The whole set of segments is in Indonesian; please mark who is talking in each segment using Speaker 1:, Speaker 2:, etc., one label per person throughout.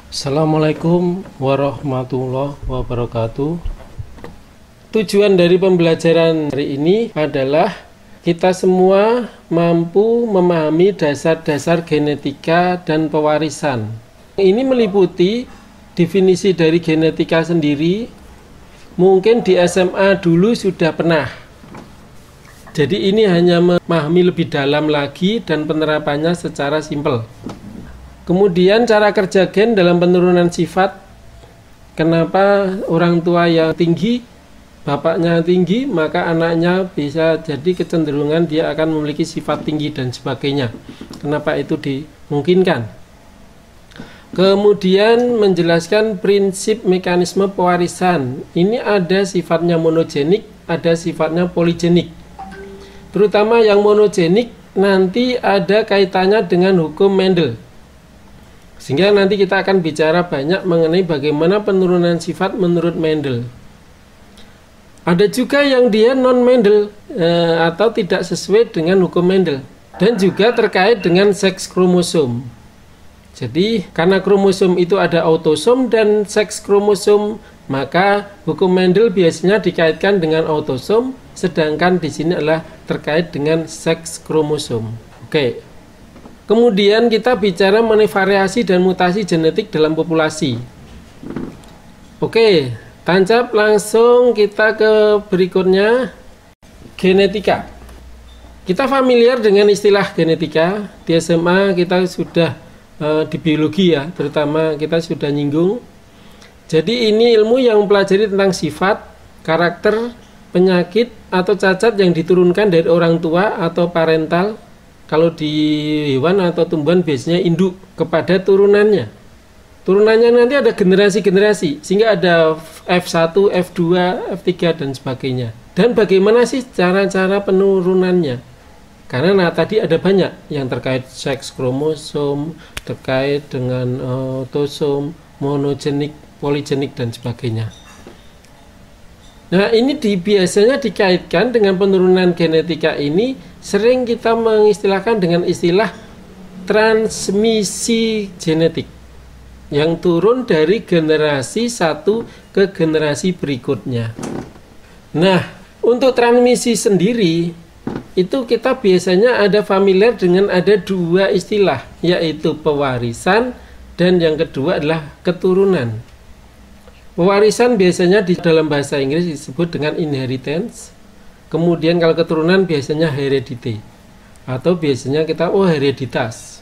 Speaker 1: Assalamualaikum warahmatullahi wabarakatuh. Tujuan dari pembelajaran hari ini adalah kita semua mampu memahami dasar-dasar genetika dan pewarisan. Ini meliputi definisi dari genetika sendiri. Mungkin di SMA dulu sudah pernah. Jadi ini hanya memahami lebih dalam lagi dan penerapannya secara simpel. Kemudian cara kerja gen dalam penurunan sifat. Kenapa orang tua yang tinggi, bapaknya tinggi, maka anaknya bisa jadi kecenderungan dia akan memiliki sifat tinggi dan sebagainya. Kenapa itu dimungkinkan? Kemudian menjelaskan prinsip mekanisme pewarisan. Ini ada sifatnya monogenik, ada sifatnya poligenik. Terutama yang monogenik nanti ada kaitannya dengan hukum Mendel. Sehingga nanti kita akan bicara banyak mengenai bagaimana penurunan sifat menurut Mendel. Ada juga yang dia non-Mendel atau tidak sesuai dengan hukum Mendel. Dan juga terkait dengan seks kromosom. Jadi karena kromosom itu ada autosom dan seks kromosom, maka hukum Mendel biasanya dikaitkan dengan autosom, sedangkan di sini adalah terkait dengan seks kromosom. Oke. Kemudian kita bicara mengenai variasi dan mutasi genetik dalam populasi. Oke, tancap langsung kita ke berikutnya, genetika. Kita familiar dengan istilah genetika. Di SMA kita sudah di biologi ya, terutama kita sudah nyinggung. Jadi ini ilmu yang mempelajari tentang sifat, karakter, penyakit, atau cacat yang diturunkan dari orang tua atau parental. Kalau di hewan atau tumbuhan biasanya induk kepada turunannya. Turunannya nanti ada generasi-generasi, sehingga ada F1, F2, F3, dan sebagainya. Dan bagaimana sih cara-cara penurunannya? Karena tadi ada banyak yang terkait seks kromosom, terkait dengan autosom, monogenik, poligenik, dan sebagainya. Nah, ini biasanya dikaitkan dengan penurunan genetika ini sering kita mengistilahkan dengan istilah transmisi genetik yang turun dari generasi satu ke generasi berikutnya. Nah, untuk transmisi sendiri itu kita biasanya ada familiar dengan ada dua istilah, yaitu pewarisan dan yang kedua adalah keturunan. Pewarisan biasanya di dalam bahasa Inggris disebut dengan inheritance. Kemudian kalau keturunan biasanya heredity. Atau biasanya kita hereditas.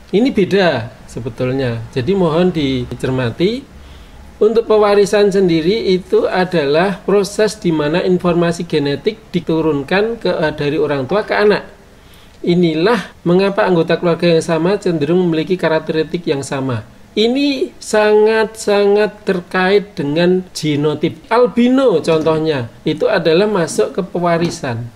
Speaker 1: Ini beda sebetulnya. Jadi mohon dicermati. Untuk pewarisan sendiri itu adalah proses di mana informasi genetik diturunkan dari orang tua ke anak. Inilah mengapa anggota keluarga yang sama cenderung memiliki karakteristik yang sama. Ini sangat-sangat terkait dengan genotip. Albino contohnya, itu adalah masuk ke pewarisan.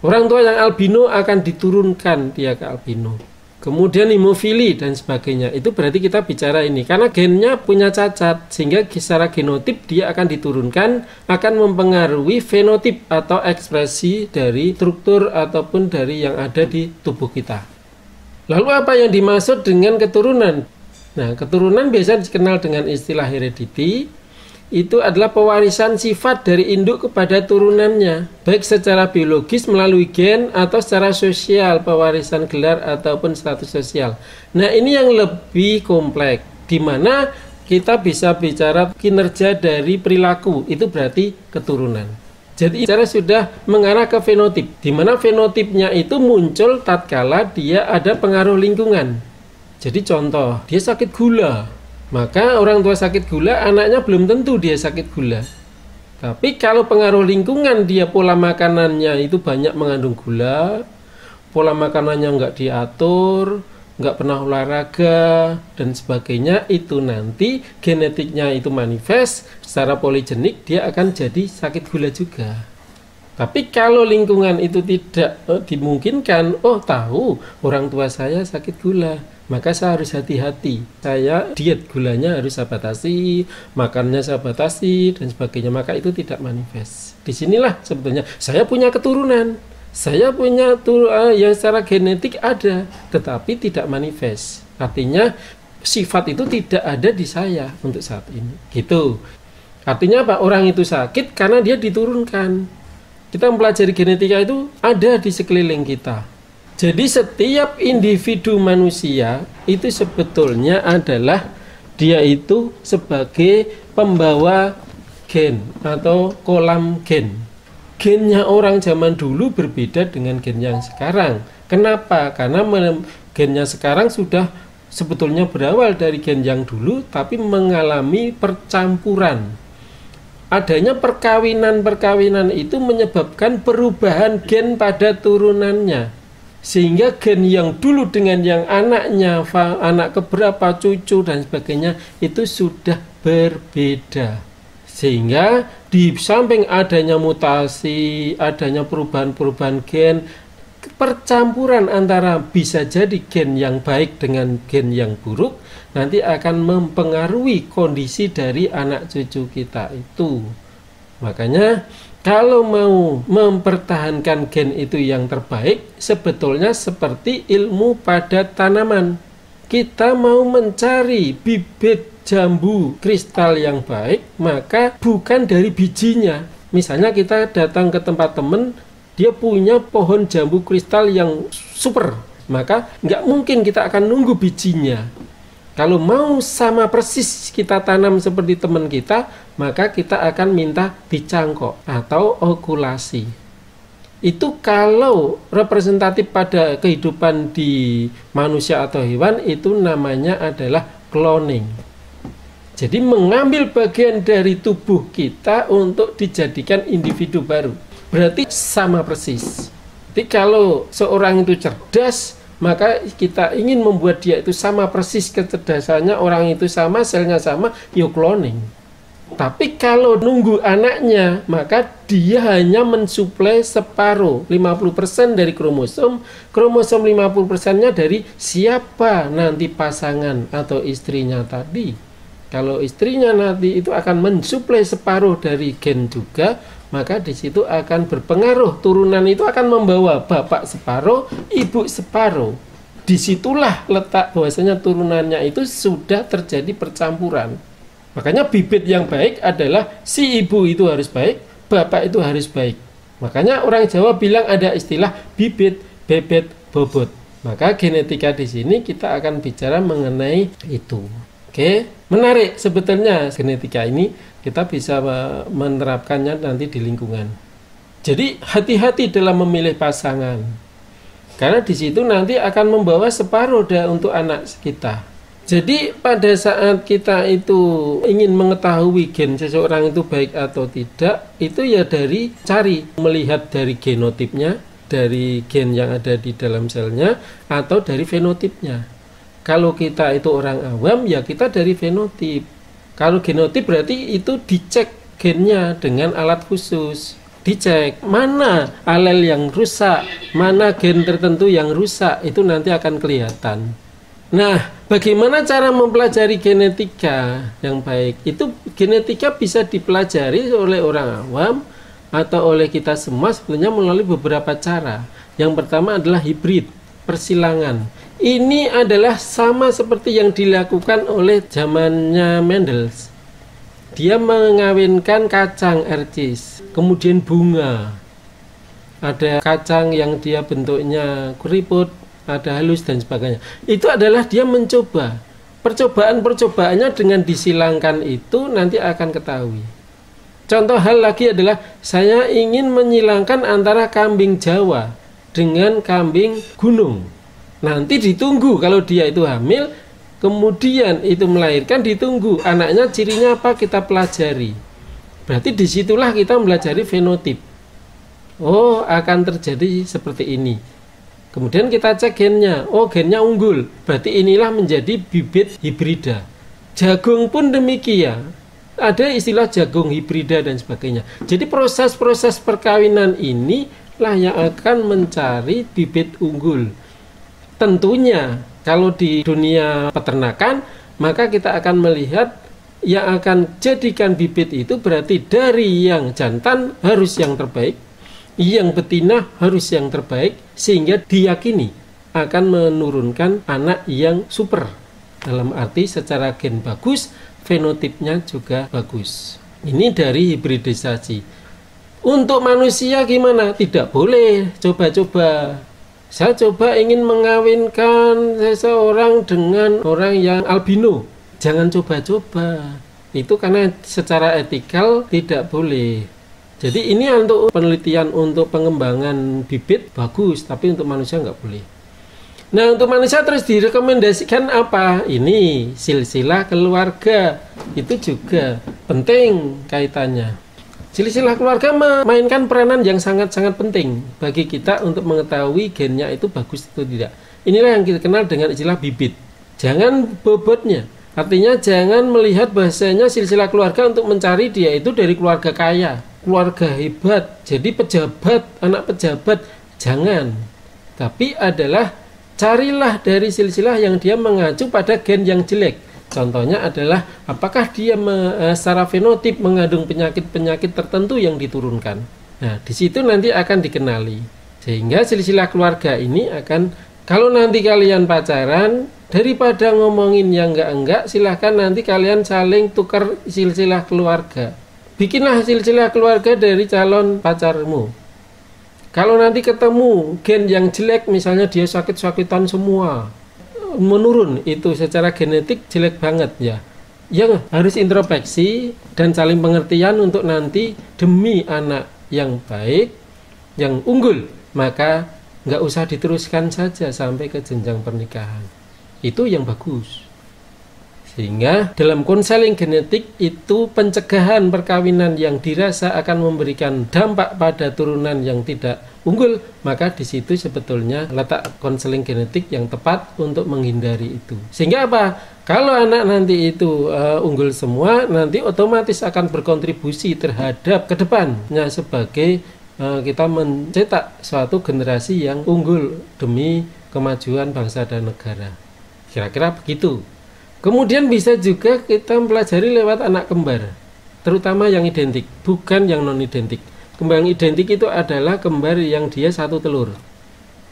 Speaker 1: Orang tua yang albino akan diturunkan dia ke albino. Kemudian hemofili dan sebagainya. Itu berarti kita bicara ini. Karena gennya punya cacat, sehingga secara genotip dia akan diturunkan, akan mempengaruhi fenotip atau ekspresi dari struktur ataupun dari yang ada di tubuh kita. Lalu apa yang dimaksud dengan keturunan? Nah, keturunan biasa dikenal dengan istilah heredity. Itu adalah pewarisan sifat dari induk kepada turunannya, baik secara biologis melalui gen atau secara sosial, pewarisan gelar ataupun status sosial. Nah, ini yang lebih kompleks, di mana kita bisa bicara kinerja dari perilaku, itu berarti keturunan. Jadi cara sudah mengarah ke fenotip, di mana fenotipnya itu muncul tatkala dia ada pengaruh lingkungan. Jadi contoh, dia sakit gula, maka orang tua sakit gula, anaknya belum tentu dia sakit gula. Tapi kalau pengaruh lingkungan, dia pola makanannya itu banyak mengandung gula, pola makanannya nggak diatur, nggak pernah olahraga, dan sebagainya, itu nanti genetiknya itu manifest, secara poligenik dia akan jadi sakit gula juga. Tapi kalau lingkungan itu tidak dimungkinkan, tahu orang tua saya sakit gula, maka saya harus hati-hati. Saya diet gulanya harus saya batasi, makannya saya batasi, dan sebagainya. Maka itu tidak manifest. Disinilah sebetulnya saya punya keturunan. Saya punya yang secara genetik ada, tetapi tidak manifest. Artinya sifat itu tidak ada di saya untuk saat ini. Gitu. Artinya apa? Orang itu sakit karena dia diturunkan. Kita mempelajari genetika itu ada di sekeliling kita. Jadi setiap individu manusia itu sebetulnya adalah dia itu sebagai pembawa gen atau kolam gen. Gennya orang zaman dulu berbeda dengan gen yang sekarang. Kenapa? Karena gennya sekarang sudah sebetulnya berawal dari gen yang dulu tapi mengalami percampuran. Adanya perkawinan itu menyebabkan perubahan gen pada turunannya. Sehingga gen yang dulu dengan yang anaknya, anak keberapa, cucu dan sebagainya itu sudah berbeda. Sehingga di samping adanya mutasi, adanya perubahan-perubahan gen, percampuran antara bisa jadi gen yang baik dengan gen yang buruk nanti akan mempengaruhi kondisi dari anak cucu kita itu. Makanya kalau mau mempertahankan gen itu yang terbaik, sebetulnya seperti ilmu pada tanaman. Kita mau mencari bibit jambu kristal yang baik, maka bukan dari bijinya. Misalnya kita datang ke tempat teman, dia punya pohon jambu kristal yang super, maka nggak mungkin kita akan nunggu bijinya. Kalau mau sama persis kita tanam seperti teman kita, maka kita akan minta dicangkok atau okulasi. Itu kalau representatif pada kehidupan di manusia atau hewan, itu namanya adalah cloning. Jadi mengambil bagian dari tubuh kita untuk dijadikan individu baru. Berarti sama persis. Jadi kalau seorang itu cerdas, maka kita ingin membuat dia itu sama persis kecerdasannya, orang itu sama, selnya sama, cloning. Tapi kalau nunggu anaknya, maka dia hanya mensuplai separuh, 50% dari kromosom 50%-nya dari siapa nanti pasangan atau istrinya tadi. Kalau istrinya nanti itu akan mensuplai separuh dari gen juga, maka di situ akan berpengaruh, turunan itu akan membawa bapak separuh, ibu separuh. Disitulah letak bahwasanya turunannya itu sudah terjadi percampuran. Makanya bibit yang baik adalah si ibu itu harus baik, bapak itu harus baik. Makanya orang Jawa bilang ada istilah bibit, bebet, bobot. Maka genetika di sini kita akan bicara mengenai itu. Oke, menarik sebetulnya genetika ini kita bisa menerapkannya nanti di lingkungan. Jadi hati-hati dalam memilih pasangan. Karena di situ nanti akan membawa separuh untuk anak kita. Jadi pada saat kita itu ingin mengetahui gen seseorang itu baik atau tidak, itu ya dari cari, melihat dari genotipnya, dari gen yang ada di dalam selnya, atau dari fenotipnya. Kalau kita itu orang awam, ya kita dari fenotip. Kalau genotip berarti itu dicek gennya dengan alat khusus. Dicek mana alel yang rusak, mana gen tertentu yang rusak, itu nanti akan kelihatan. Nah, bagaimana cara mempelajari genetika yang baik? Itu genetika bisa dipelajari oleh orang awam atau oleh kita semua sebetulnya melalui beberapa cara. Yang pertama adalah hibrid, persilangan. Ini adalah sama seperti yang dilakukan oleh zamannya Mendel. Dia mengawinkan kacang ercis, kemudian bunga. Ada kacang yang dia bentuknya keriput, ada halus dan sebagainya. Itu adalah dia mencoba. Percobaan-percobaannya dengan disilangkan itu nanti akan ketahui. Contoh hal lagi adalah saya ingin menyilangkan antara kambing Jawa dengan kambing gunung. Nanti ditunggu kalau dia itu hamil, kemudian itu melahirkan, ditunggu anaknya cirinya apa kita pelajari. Berarti disitulah kita mempelajari fenotip. Oh, akan terjadi seperti ini. Kemudian kita cek gennya. Oh, gennya unggul. Berarti inilah menjadi bibit hibrida. Jagung pun demikian. Ada istilah jagung hibrida dan sebagainya. Jadi proses-proses perkawinan inilah yang akan mencari bibit unggul. Tentunya kalau di dunia peternakan, maka kita akan melihat yang akan jadikan bibit itu berarti dari yang jantan harus yang terbaik, yang betina harus yang terbaik, sehingga diyakini akan menurunkan anak yang super. Dalam arti secara gen bagus, fenotipnya juga bagus. Ini dari hibridisasi. Untuk manusia gimana? Tidak boleh coba-coba. Saya coba ingin mengawinkan seseorang dengan orang yang albino. Jangan coba-coba. Itu karena secara etikal tidak boleh. Jadi ini untuk penelitian, untuk pengembangan bibit bagus, tapi untuk manusia nggak boleh. Nah, untuk manusia terus direkomendasikan apa? Ini silsilah keluarga. Itu juga penting kaitannya. Silsilah keluarga memainkan peranan yang sangat-sangat penting bagi kita untuk mengetahui gennya itu bagus atau tidak. Inilah yang kita kenal dengan istilah bibit. Jangan bobotnya. Artinya jangan melihat bahasanya silsilah keluarga untuk mencari dia itu dari keluarga kaya, keluarga hebat, jadi pejabat, anak pejabat. Jangan. Tapi adalah carilah dari silsilah yang dia mengacu pada gen yang jelek. Contohnya adalah apakah dia secara fenotip mengandung penyakit-penyakit tertentu yang diturunkan. Nah, di situ nanti akan dikenali. Sehingga silsilah keluarga ini akan, kalau nanti kalian pacaran, daripada ngomongin yang enggak-enggak, silahkan nanti kalian saling tukar silsilah keluarga. Bikinlah silsilah keluarga dari calon pacarmu. Kalau nanti ketemu gen yang jelek, misalnya dia sakit-sakitan semua, menurun, itu secara genetik jelek banget ya. Yang harus introspeksi dan saling pengertian untuk nanti demi anak yang baik, yang unggul, maka nggak usah diteruskan saja sampai ke jenjang pernikahan. Itu yang bagus. Sehingga dalam konseling genetik itu pencegahan perkawinan yang dirasa akan memberikan dampak pada turunan yang tidak unggul, maka di situ sebetulnya letak konseling genetik yang tepat untuk menghindari itu. Sehingga apa? Kalau anak nanti itu unggul semua, nanti otomatis akan berkontribusi terhadap kedepannya sebagai kita mencetak suatu generasi yang unggul demi kemajuan bangsa dan negara. Kira-kira begitu. Kemudian bisa juga kita mempelajari lewat anak kembar, terutama yang identik, bukan yang non-identik. Kembar yang identik itu adalah kembar yang dia satu telur.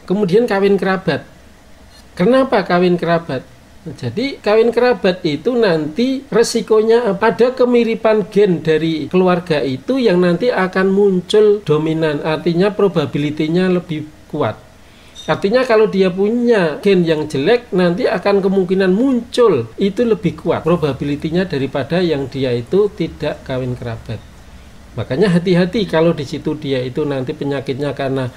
Speaker 1: Kemudian kawin kerabat. Kenapa kawin kerabat? Jadi kawin kerabat itu nanti resikonya ada kemiripan gen dari keluarga itu yang nanti akan muncul dominan, artinya probabilitasnya lebih kuat. Artinya kalau dia punya gen yang jelek, nanti akan kemungkinan muncul itu lebih kuat probabilitasnya daripada yang dia itu tidak kawin kerabat. Makanya hati-hati kalau di situ dia itu nanti penyakitnya karena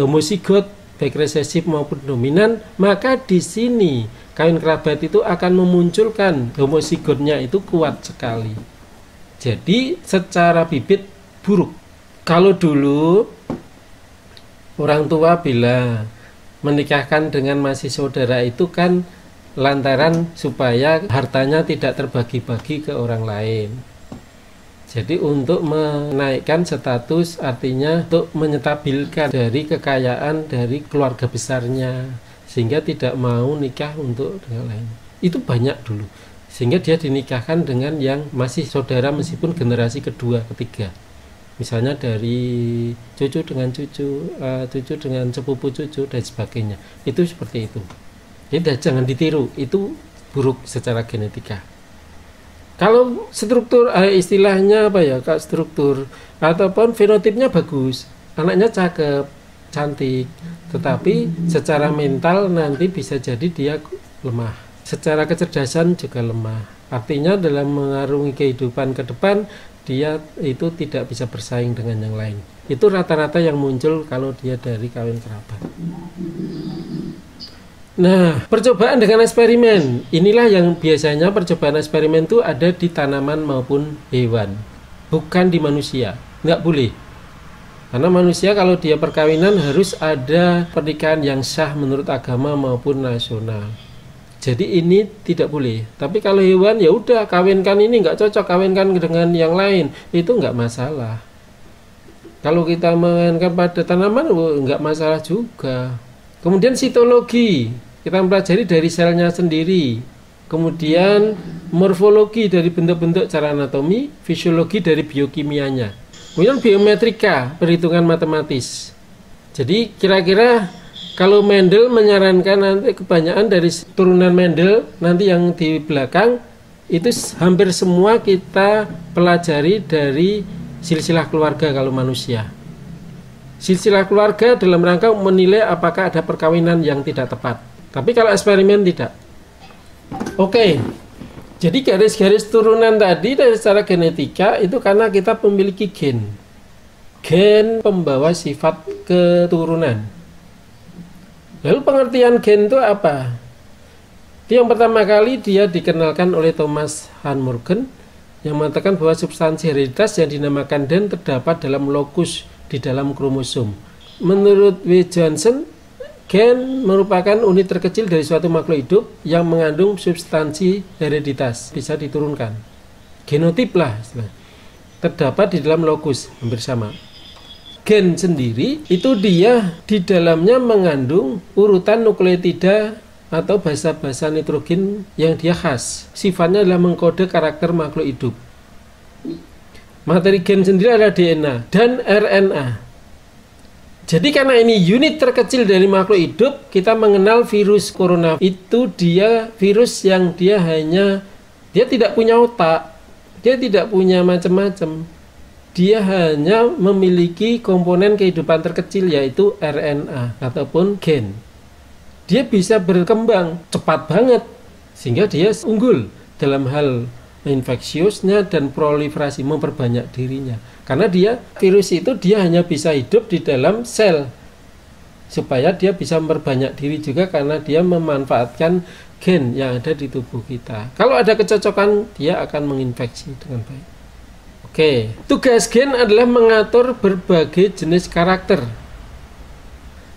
Speaker 1: homozigot, baik resesif maupun dominan, maka di sini kawin kerabat itu akan memunculkan homozigotnya itu kuat sekali. Jadi secara bibit buruk. Kalau dulu orang tua bila menikahkan dengan masih saudara itu kan lantaran supaya hartanya tidak terbagi-bagi ke orang lain. Jadi untuk menaikkan status, artinya untuk menyetabilkan dari kekayaan dari keluarga besarnya, sehingga tidak mau nikah untuk dengan lain. Itu banyak dulu. Sehingga dia dinikahkan dengan yang masih saudara meskipun generasi kedua, ketiga. Misalnya dari cucu dengan cucu, cucu dengan sepupu cucu dan sebagainya. Itu seperti itu. Jadi jangan ditiru, itu buruk secara genetika. Kalau struktur istilahnya apa ya, Kak, struktur ataupun fenotipnya bagus, anaknya cakep, cantik, tetapi secara mental nanti bisa jadi dia lemah. Secara kecerdasan juga lemah. Artinya dalam mengarungi kehidupan ke depan dia itu tidak bisa bersaing dengan yang lain. Itu rata-rata yang muncul kalau dia dari kawin kerabat. Nah, percobaan dengan eksperimen, inilah yang biasanya percobaan eksperimen itu ada di tanaman maupun hewan, bukan di manusia. Nggak boleh. Karena manusia kalau dia perkawinan harus ada pernikahan yang sah menurut agama maupun nasional. Jadi ini tidak boleh. Tapi kalau hewan ya udah, kawinkan ini nggak cocok, kawinkan dengan yang lain, itu nggak masalah. Kalau kita mengawinkan pada tanaman nggak masalah juga. Kemudian sitologi, kita mempelajari dari selnya sendiri. Kemudian morfologi dari bentuk-bentuk cara anatomi, fisiologi dari biokimianya. Kemudian biometrika, perhitungan matematis. Jadi kira-kira Kalau Mendel menyarankan nanti kebanyakan dari turunan Mendel nanti yang di belakang itu hampir semua kita pelajari dari silsilah keluarga kalau manusia. Silsilah keluarga dalam rangka menilai apakah ada perkawinan yang tidak tepat. Tapi kalau eksperimen tidak. Oke. Jadi garis-garis turunan tadi dari secara genetika itu karena kita memiliki gen. Gen pembawa sifat keturunan. Lalu pengertian gen itu apa? Yang pertama kali dia dikenalkan oleh Thomas Han Morgan yang mengatakan bahwa substansi hereditas yang dinamakan gen terdapat dalam lokus di dalam kromosom. Menurut W. Johnson, gen merupakan unit terkecil dari suatu makhluk hidup yang mengandung substansi hereditas, bisa diturunkan. Genotip lah, terdapat di dalam lokus, hampir sama. Gen sendiri itu dia di dalamnya mengandung urutan nukleotida atau basa-basa nitrogen yang dia khas. Sifatnya adalah mengkode karakter makhluk hidup. Materi gen sendiri adalah DNA dan RNA. Jadi karena ini unit terkecil dari makhluk hidup, kita mengenal virus corona. Itu dia virus yang dia tidak punya otak, dia tidak punya macam-macam. Dia hanya memiliki komponen kehidupan terkecil yaitu RNA ataupun gen. Dia bisa berkembang cepat banget sehingga dia unggul dalam hal infeksiusnya dan proliferasi, memperbanyak dirinya. Karena virus itu dia hanya bisa hidup di dalam sel supaya dia bisa memperbanyak diri juga karena dia memanfaatkan gen yang ada di tubuh kita. Kalau ada kecocokan dia akan menginfeksi dengan baik. Oke, tugas gen adalah mengatur berbagai jenis karakter.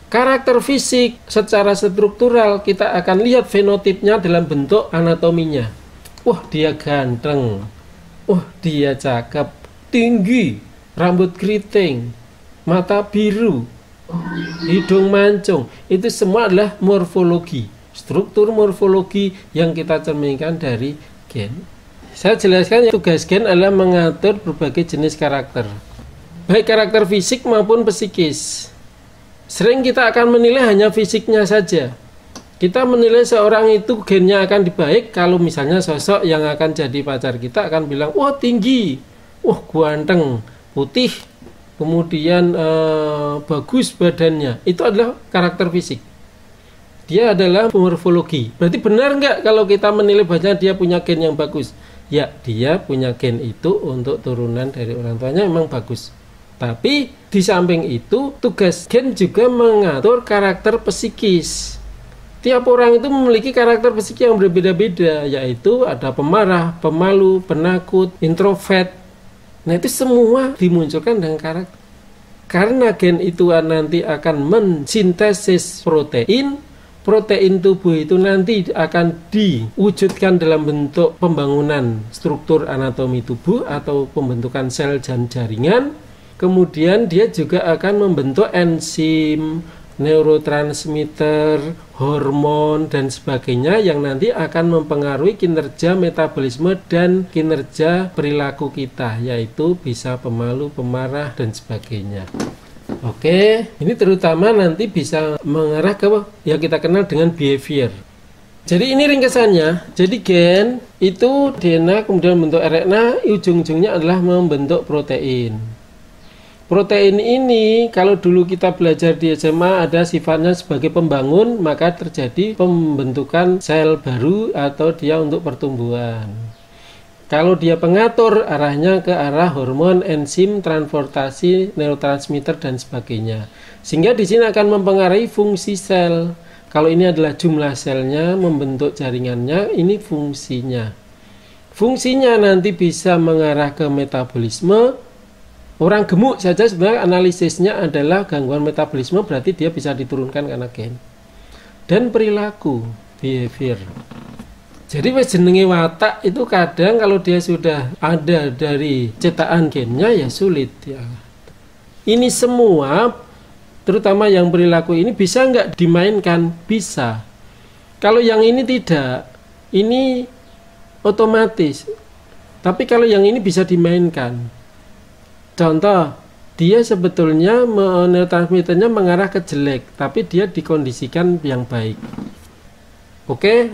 Speaker 1: Karakter fisik secara struktural kita akan lihat fenotipnya dalam bentuk anatominya. Wah, dia ganteng. Wah, dia cakep, tinggi, rambut keriting, mata biru, hidung mancung. Itu semua adalah morfologi, struktur morfologi yang kita cerminkan dari gen. Saya jelaskan tugas gen adalah mengatur berbagai jenis karakter, baik karakter fisik maupun psikis. Sering kita akan menilai hanya fisiknya saja. Kita menilai seorang itu gennya akan dibaik kalau misalnya sosok yang akan jadi pacar kita akan bilang, wah tinggi, wah ganteng, putih, kemudian bagus badannya. Itu adalah karakter fisik. Dia adalah morfologi. Berarti benar nggak kalau kita menilai bahwa dia punya gen yang bagus? Ya, dia punya gen itu untuk turunan dari orang tuanya memang bagus. Tapi di samping itu tugas gen juga mengatur karakter psikis. Tiap orang itu memiliki karakter psikis yang berbeda-beda, yaitu ada pemarah, pemalu, penakut, introvert. Nah itu semua dimunculkan dengan karakter. Karena gen itu nanti akan mensintesis protein. Protein tubuh itu nanti akan diwujudkan dalam bentuk pembangunan struktur anatomi tubuh atau pembentukan sel dan jaringan. Kemudian dia juga akan membentuk enzim, neurotransmitter, hormon, dan sebagainya yang nanti akan mempengaruhi kinerja metabolisme dan kinerja perilaku kita, yaitu bisa pemalu, pemarah, dan sebagainya. Oke, ini terutama nanti bisa mengarah ke yang kita kenal dengan behavior. Jadi ini ringkasannya. Jadi gen itu DNA kemudian membentuk RNA, ujung-ujungnya adalah membentuk protein. Protein ini kalau dulu kita belajar di SMA ada sifatnya sebagai pembangun, maka terjadi pembentukan sel baru atau dia untuk pertumbuhan. Kalau dia pengatur, arahnya ke arah hormon, enzim, transportasi, neurotransmitter dan sebagainya. Sehingga di sini akan mempengaruhi fungsi sel. Kalau ini adalah jumlah selnya, membentuk jaringannya, ini fungsinya. Fungsinya nanti bisa mengarah ke metabolisme. Orang gemuk saja sebenarnya analisisnya adalah gangguan metabolisme, berarti dia bisa diturunkan karena gen. Dan perilaku, behavior. Jadi jenenge watak itu kadang kalau dia sudah ada dari cetakan gennya ya sulit ya. Ini semua terutama yang perilaku ini bisa nggak dimainkan? Bisa. Kalau yang ini tidak, ini otomatis. Tapi kalau yang ini bisa dimainkan. Contoh, dia sebetulnya neurotransmitternya mengarah ke jelek, tapi dia dikondisikan yang baik. Oke,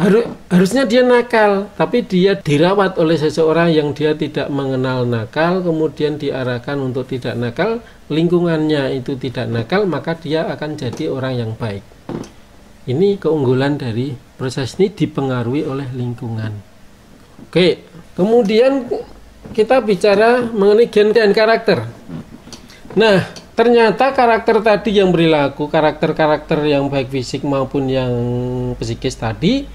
Speaker 1: harusnya dia nakal, tapi dia dirawat oleh seseorang yang dia tidak mengenal nakal, kemudian diarahkan untuk tidak nakal, lingkungannya itu tidak nakal, maka dia akan jadi orang yang baik. Ini keunggulan dari proses ini, dipengaruhi oleh lingkungan. Oke, kemudian kita bicara mengenai gen dan karakter. Nah, ternyata karakter tadi yang berlaku, karakter-karakter yang baik fisik maupun yang psikis tadi,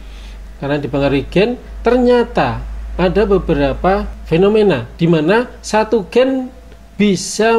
Speaker 1: karena dipengaruhi gen, ternyata ada beberapa fenomena di mana satu gen bisa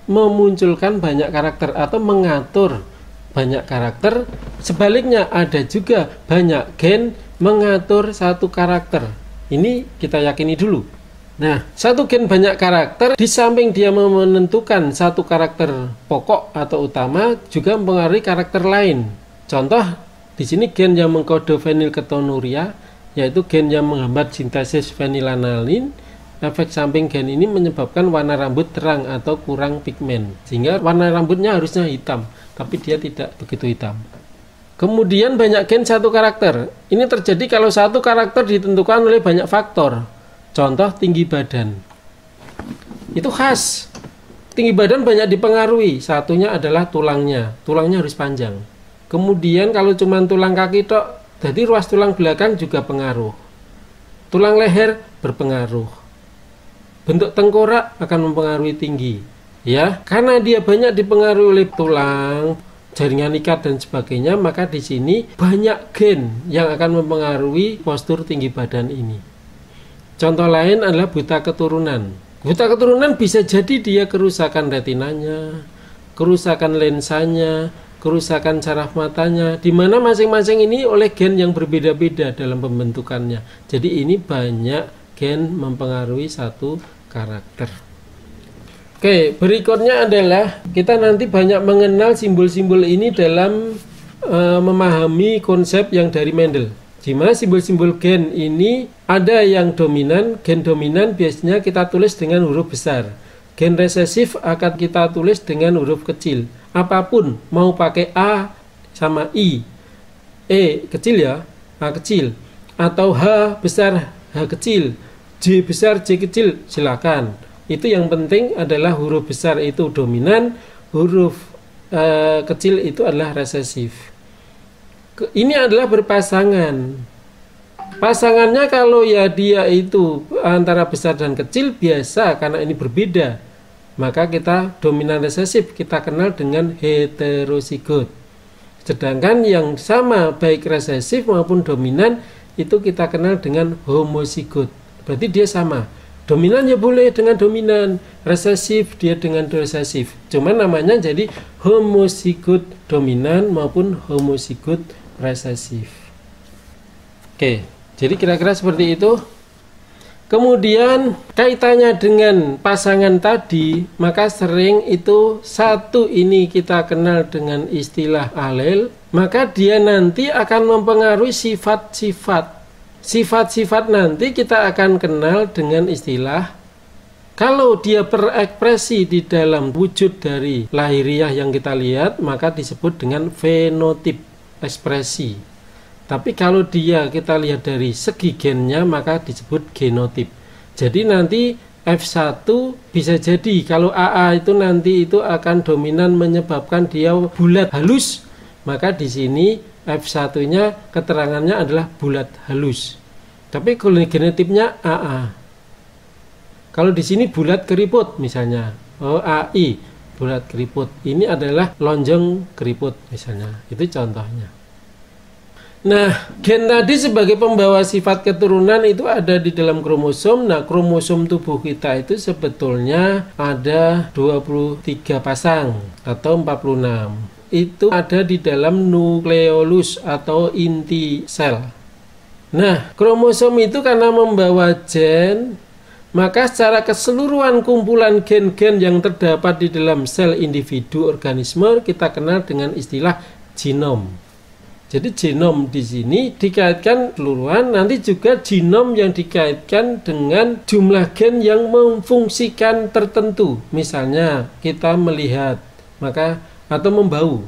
Speaker 1: memunculkan banyak karakter atau mengatur banyak karakter. Sebaliknya ada juga banyak gen mengatur satu karakter. Ini kita yakini dulu. Nah, satu gen banyak karakter, di samping dia menentukan satu karakter pokok atau utama, juga mempengaruhi karakter lain. Contoh, di sini gen yang mengkode fenilketonuria, yaitu gen yang menghambat sintesis fenilanalin. Efek samping gen ini menyebabkan warna rambut terang atau kurang pigmen, sehingga warna rambutnya harusnya hitam, tapi dia tidak begitu hitam. Kemudian banyak gen satu karakter. Ini terjadi kalau satu karakter ditentukan oleh banyak faktor. Contoh, tinggi badan. Itu khas. Tinggi badan banyak dipengaruhi. Satunya adalah tulangnya. Tulangnya harus panjang. Kemudian kalau cuma tulang kaki tok, jadi ruas tulang belakang juga pengaruh. Tulang leher berpengaruh. Bentuk tengkorak akan mempengaruhi tinggi. Ya, karena dia banyak dipengaruhi oleh tulang, jaringan ikat dan sebagainya, maka di sini banyak gen yang akan mempengaruhi postur tinggi badan ini. Contoh lain adalah buta keturunan. Buta keturunan bisa jadi dia kerusakan retinanya, kerusakan lensanya, kerusakan saraf matanya, di mana masing-masing ini oleh gen yang berbeda-beda dalam pembentukannya. Jadi ini banyak gen mempengaruhi satu karakter. Oke, berikutnya adalah kita nanti banyak mengenal simbol-simbol ini dalam memahami konsep yang dari Mendel. Di mana simbol-simbol gen ini ada yang dominan. Gen dominan biasanya kita tulis dengan huruf besar. Gen resesif akan kita tulis dengan huruf kecil. Apapun, mau pakai A sama I, E kecil ya, A kecil, atau H besar, H kecil, J besar, J kecil, silakan. Itu yang penting adalah huruf besar itu dominan, huruf kecil itu adalah resesif. Ini adalah berpasangan. Pasangannya kalau ya dia itu antara besar dan kecil biasa, karena ini berbeda, maka kita dominan resesif kita kenal dengan heterozigot. Sedangkan yang sama baik resesif maupun dominan itu kita kenal dengan homozigot. Berarti dia sama. Dominan ya boleh dengan dominan, resesif dia dengan resesif. Cuman namanya jadi homozigot dominan maupun homozigot resesif. Oke, jadi kira-kira seperti itu. Kemudian kaitannya dengan pasangan tadi, maka sering itu satu ini kita kenal dengan istilah alel, maka dia nanti akan mempengaruhi sifat-sifat. Sifat-sifat nanti kita akan kenal dengan istilah, kalau dia berekspresi di dalam wujud dari lahiriah yang kita lihat, maka disebut dengan fenotip ekspresi. Tapi kalau dia kita lihat dari segi gennya, maka disebut genotip. Jadi nanti F1 bisa jadi kalau AA itu nanti itu akan dominan menyebabkan dia bulat halus, maka di sini F1-nya keterangannya adalah bulat halus. Tapi kalau genotipnya AA. Kalau di sini bulat keriput misalnya, AI bulat keriput. Ini adalah lonjong keriput misalnya. Itu contohnya. Nah, gen tadi sebagai pembawa sifat keturunan itu ada di dalam kromosom. Nah, kromosom tubuh kita itu sebetulnya ada 23 pasang atau 46. Itu ada di dalam nukleolus atau inti sel. Nah, kromosom itu karena membawa gen, maka secara keseluruhan kumpulan gen-gen yang terdapat di dalam sel individu organisme kita kenal dengan istilah genom. Jadi genom di sini dikaitkan keseluruhan, nanti juga genom yang dikaitkan dengan jumlah gen yang memfungsikan tertentu. Misalnya kita melihat, maka atau membau.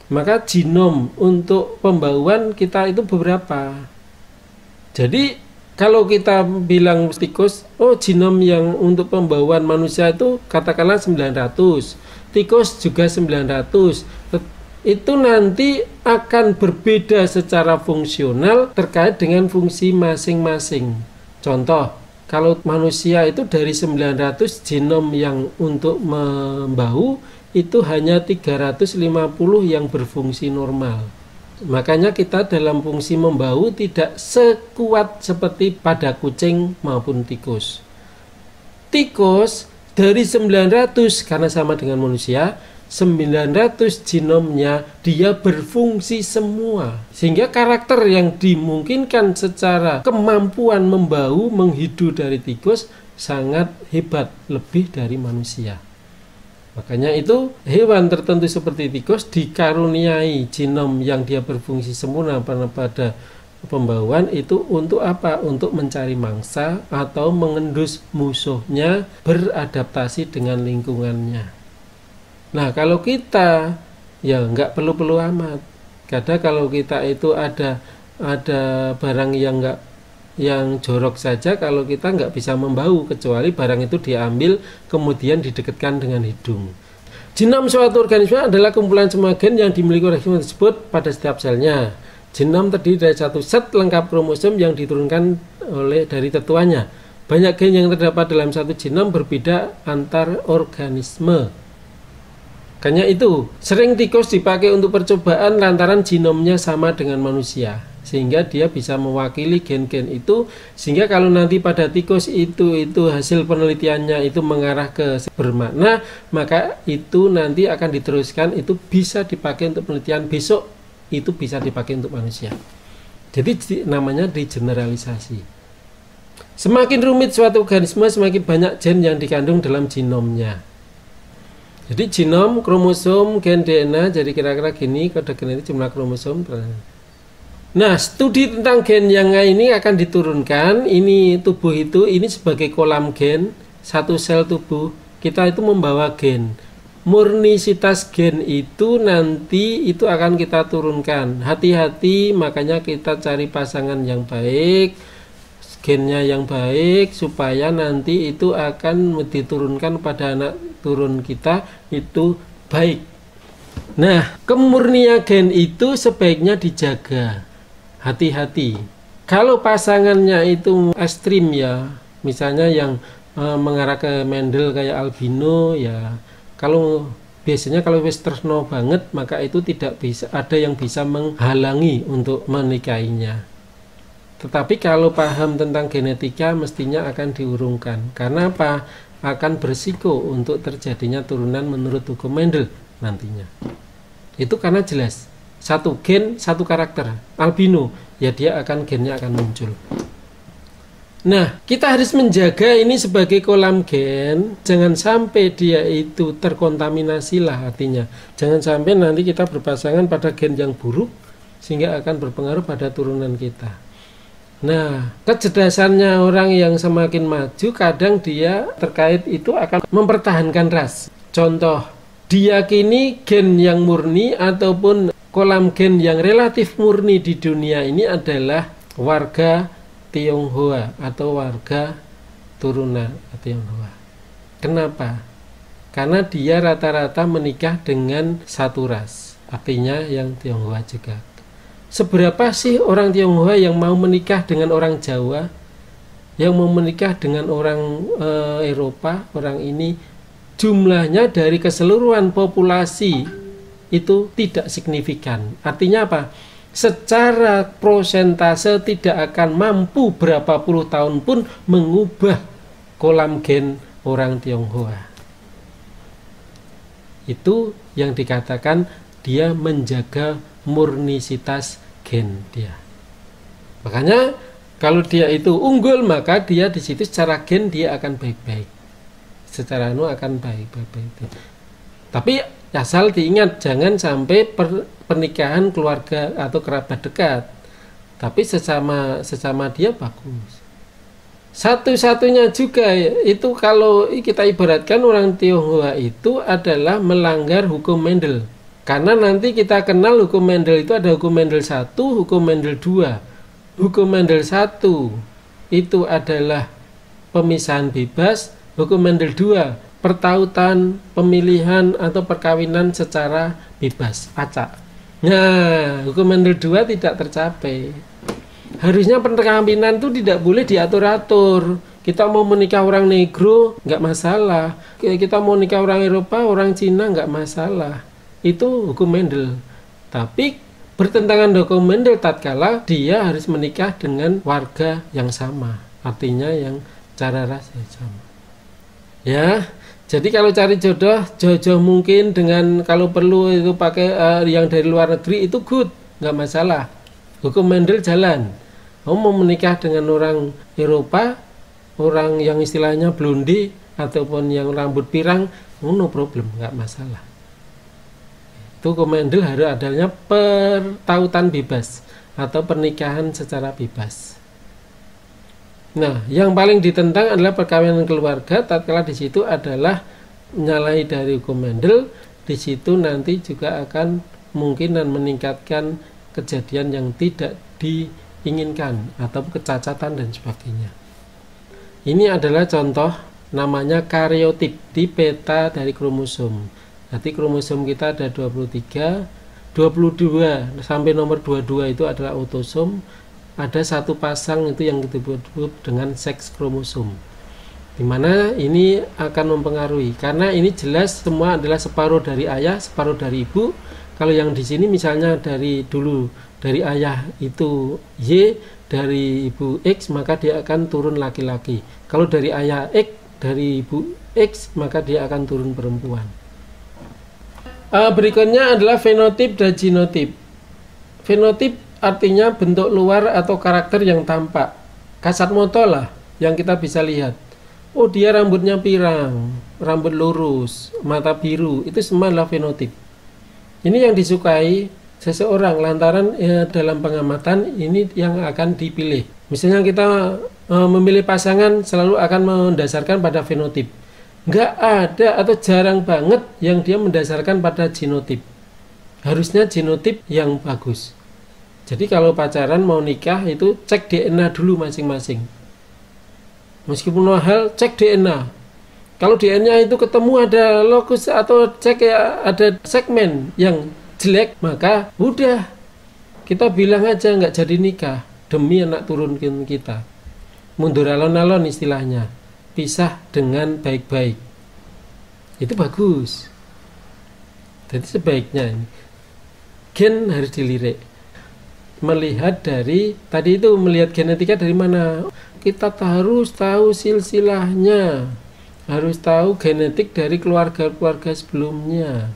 Speaker 1: Maka genom untuk pembauan kita itu beberapa. Jadi kalau kita bilang tikus, oh genom yang untuk pembauan manusia itu katakanlah 900. Tikus juga 900. Itu nanti akan berbeda secara fungsional terkait dengan fungsi masing-masing. Contoh, kalau manusia itu dari 900 genom yang untuk membau itu hanya 350 yang berfungsi normal. Makanya kita dalam fungsi membau tidak sekuat seperti pada kucing maupun tikus. Tikus dari 900 karena sama dengan manusia, 900 genomnya dia berfungsi semua, sehingga karakter yang dimungkinkan secara kemampuan membau, menghidu dari tikus sangat hebat, lebih dari manusia. Makanya itu hewan tertentu seperti tikus dikaruniai genom yang dia berfungsi sempurna pada pembauan itu untuk apa? Untuk mencari mangsa atau mengendus musuhnya, beradaptasi dengan lingkungannya. Nah, kalau kita ya nggak perlu amat. Kadang kalau kita itu ada barang yang jorok saja, kalau kita nggak bisa membau kecuali barang itu diambil kemudian didekatkan dengan hidung. Genom suatu organisme adalah kumpulan semua gen yang dimiliki organisme tersebut pada setiap selnya. Genom terdiri dari satu set lengkap kromosom yang diturunkan dari tetuanya. Banyak gen yang terdapat dalam satu genom berbeda antar organisme. Makanya itu, sering tikus dipakai untuk percobaan lantaran genomnya sama dengan manusia. Sehingga dia bisa mewakili gen-gen itu. Sehingga kalau nanti pada tikus itu hasil penelitiannya itu mengarah ke bermakna, maka itu nanti akan diteruskan, itu bisa dipakai untuk penelitian besok, itu bisa dipakai untuk manusia. Jadi namanya digeneralisasi. Semakin rumit suatu organisme, semakin banyak gen yang dikandung dalam genomnya. Jadi genom, kromosom, gen DNA, jadi kira-kira gini kode genetik jumlah kromosom. Nah, studi tentang gen yang ini akan diturunkan. Ini tubuh itu, ini sebagai kolam gen, satu sel tubuh, kita itu membawa gen. Murnisitas gen itu nanti itu akan kita turunkan. Hati-hati, makanya kita cari pasangan yang baik, gennya yang baik, supaya nanti itu akan diturunkan pada anak turun kita itu baik. Nah, kemurnian gen itu sebaiknya dijaga. Hati-hati. Kalau pasangannya itu ekstrim ya, misalnya yang mengarah ke Mendel kayak albino ya, kalau biasanya kalau Westerno banget, maka itu tidak bisa, ada yang bisa menghalangi untuk menikahinya. Tetapi kalau paham tentang genetika mestinya akan diurungkan. Karena apa? Akan berisiko untuk terjadinya turunan menurut hukum Mendel nantinya. Itu karena jelas satu gen, satu karakter. Albino, ya dia akan gennya akan muncul. Nah, kita harus menjaga ini sebagai kolam gen. Jangan sampai dia itu terkontaminasi lah artinya. Jangan sampai nanti kita berpasangan pada gen yang buruk sehingga akan berpengaruh pada turunan kita. Nah, kecerdasannya orang yang semakin maju kadang dia terkait itu akan mempertahankan ras. Contoh, diyakini gen yang murni ataupun kolam gen yang relatif murni di dunia ini adalah warga Tionghoa atau warga turunan Tionghoa. Kenapa? Karena dia rata-rata menikah dengan satu ras, artinya yang Tionghoa juga. Seberapa sih orang Tionghoa yang mau menikah dengan orang Jawa, yang mau menikah dengan orang Eropa, orang ini? Jumlahnya dari keseluruhan populasi itu tidak signifikan. Artinya apa? Secara prosentase tidak akan mampu berapa puluh tahun pun mengubah kolam gen orang Tionghoa. Itu yang dikatakan dia menjaga murnisitas gen dia. Makanya kalau dia itu unggul, maka dia di situ secara gen dia akan baik-baik. Secara akan baik-baik. Tapi asal diingat jangan sampai pernikahan keluarga atau kerabat dekat, tapi sesama dia bagus. Satu-satunya juga itu kalau kita ibaratkan orang Tionghoa itu adalah melanggar hukum Mendel. Karena nanti kita kenal hukum Mendel itu ada hukum Mendel 1, hukum Mendel 2. Hukum Mendel 1 itu adalah pemisahan bebas, hukum Mendel 2 pertautan, pemilihan atau perkawinan secara bebas, acak. Nah, hukum Mendel 2 tidak tercapai. Harusnya perkawinan itu tidak boleh diatur-atur. Kita mau menikah orang negro nggak masalah. Kita mau nikah orang Eropa, orang Cina nggak masalah. Itu hukum Mendel. Tapi bertentangan hukum Mendel tatkala dia harus menikah dengan warga yang sama. Artinya yang cara ras yang sama. Ya, jadi kalau cari jodoh, jauh-jauh mungkin dengan kalau perlu itu pakai yang dari luar negeri itu good, nggak masalah. Hukum Mendel jalan. Kamu mau menikah dengan orang Eropa, orang yang istilahnya blonde ataupun yang rambut pirang, no problem, nggak masalah. Itu hukum Mendel harus adanya pertautan bebas atau pernikahan secara bebas. Nah, yang paling ditentang adalah perkawinan keluarga. Tatkala di situ adalah menyalahi dari hukum Mendel, di situ nanti juga akan mungkin dan meningkatkan kejadian yang tidak diinginkan atau kecacatan dan sebagainya. Ini adalah contoh namanya karyotip di peta dari kromosom. Nanti kromosom kita ada 23, 22 sampai nomor 22 itu adalah autosom. Ada satu pasang itu yang disebut dengan seks kromosom, dimana ini akan mempengaruhi karena ini jelas semua adalah separuh dari ayah, separuh dari ibu. Kalau yang di sini misalnya dari dulu dari ayah itu Y, dari ibu X, maka dia akan turun laki-laki. Kalau dari ayah X, dari ibu X, maka dia akan turun perempuan. Berikutnya adalah fenotip dan genotip. Fenotip artinya bentuk luar atau karakter yang tampak. Kasat mata lah yang kita bisa lihat. Oh, dia rambutnya pirang, rambut lurus, mata biru, itu semua adalah fenotip. Ini yang disukai seseorang lantaran dalam pengamatan ini yang akan dipilih. Misalnya kita memilih pasangan selalu akan mendasarkan pada fenotip. Nggak ada atau jarang banget yang dia mendasarkan pada genotip. Harusnya genotip yang bagus. Jadi kalau pacaran mau nikah itu cek DNA dulu masing-masing. Meskipun mahal, cek DNA. Kalau DNA itu ketemu ada lokus atau cek ya ada segmen yang jelek, maka udah kita bilang aja nggak jadi nikah demi anak turun kita. Mundur alon-alon istilahnya, pisah dengan baik-baik. Itu bagus. Jadi sebaiknya gen harus dilirik. Melihat dari tadi itu melihat genetika dari mana, kita harus tahu silsilahnya, harus tahu genetik dari keluarga-keluarga sebelumnya.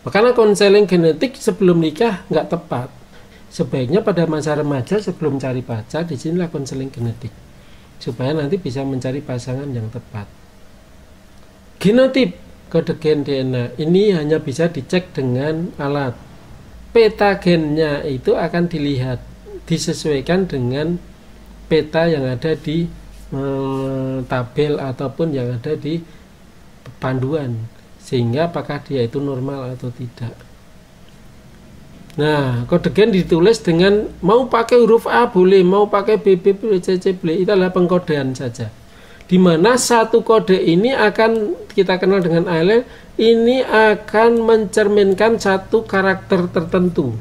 Speaker 1: Makanya konseling genetik sebelum nikah nggak tepat. Sebaiknya pada masa remaja sebelum cari pacar disinilah konseling genetik supaya nanti bisa mencari pasangan yang tepat. Genotip kode gen DNA ini hanya bisa dicek dengan alat. Peta gennya itu akan dilihat, disesuaikan dengan peta yang ada di tabel ataupun yang ada di panduan, sehingga apakah dia itu normal atau tidak. Nah, kode gen ditulis dengan mau pakai huruf A boleh, mau pakai BB boleh, CC boleh, itu adalah pengkodean saja. Di mana satu kode ini akan kita kenal dengan allele, ini akan mencerminkan satu karakter tertentu.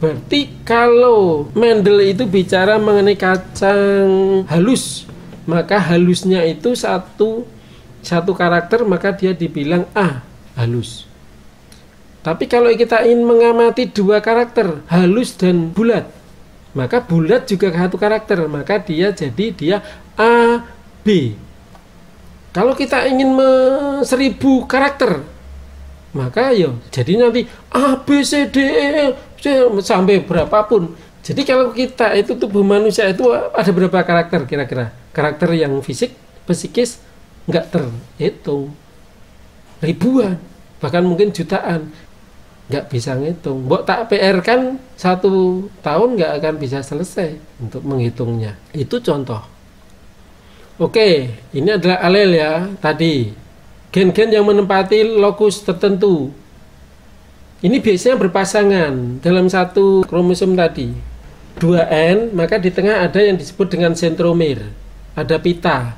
Speaker 1: Berarti kalau Mendel itu bicara mengenai kacang halus, maka halusnya itu satu karakter, maka dia dibilang A, halus. Tapi kalau kita ingin mengamati dua karakter, halus dan bulat, maka bulat juga satu karakter, maka dia A, B. Kalau kita ingin 1000 karakter, maka jadi nanti A, B, C, D, E, sampai berapapun. Jadi kalau kita itu tubuh manusia itu ada berapa karakter kira-kira? Karakter yang fisik, psikis, nggak terhitung. Ribuan, bahkan mungkin jutaan. nggak bisa ngitung. Mbok tak PR kan 1 tahun nggak akan bisa selesai untuk menghitungnya. Itu contoh. Oke, ini adalah alel ya tadi. Gen-gen yang menempati lokus tertentu. Ini biasanya berpasangan dalam satu kromosom tadi. 2N, maka di tengah ada yang disebut dengan sentromer. Ada pita.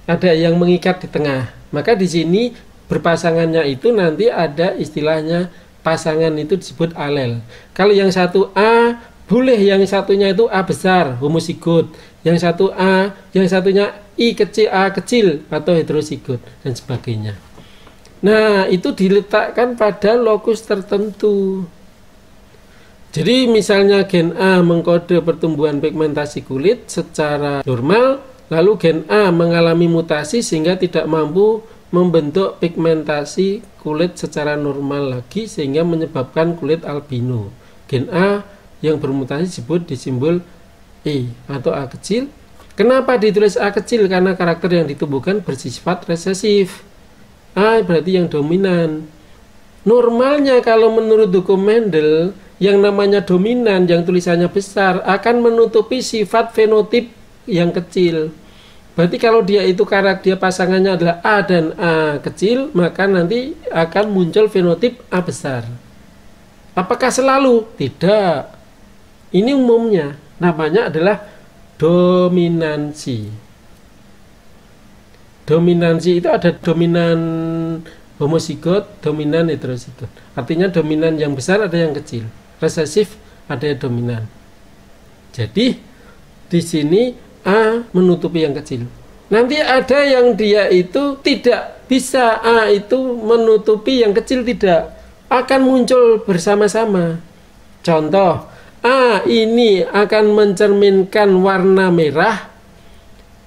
Speaker 1: Ada yang mengikat di tengah. Maka di sini berpasangannya itu nanti ada istilahnya pasangan itu disebut alel. Kalau yang satu A, boleh yang satunya itu A besar, homozigot. Yang satu A, yang satunya I kecil, A kecil atau heterozigot dan sebagainya. Nah, itu diletakkan pada lokus tertentu. Jadi misalnya gen A mengkode pertumbuhan pigmentasi kulit secara normal, lalu gen A mengalami mutasi sehingga tidak mampu membentuk pigmentasi kulit secara normal lagi sehingga menyebabkan kulit albino. Gen A yang bermutasi disebut di simbol E atau A kecil. Kenapa ditulis A kecil? Karena karakter yang ditumbuhkan bersifat resesif. A berarti yang dominan. Normalnya kalau menurut hukum Mendel, yang namanya dominan yang tulisannya besar akan menutupi sifat fenotip yang kecil. Berarti kalau dia itu karakter pasangannya adalah A dan A kecil, maka nanti akan muncul fenotip A besar. Apakah selalu? Tidak. Ini umumnya. Namanya adalah dominansi. Dominansi itu ada dominan homozigot, dominan heterozigot. Artinya dominan yang besar ada yang kecil. Resesif ada yang dominan. Jadi di sini A menutupi yang kecil. Nanti ada yang dia itu tidak bisa A itu menutupi yang kecil, tidak. Akan muncul bersama-sama. Contoh, A ini akan mencerminkan warna merah,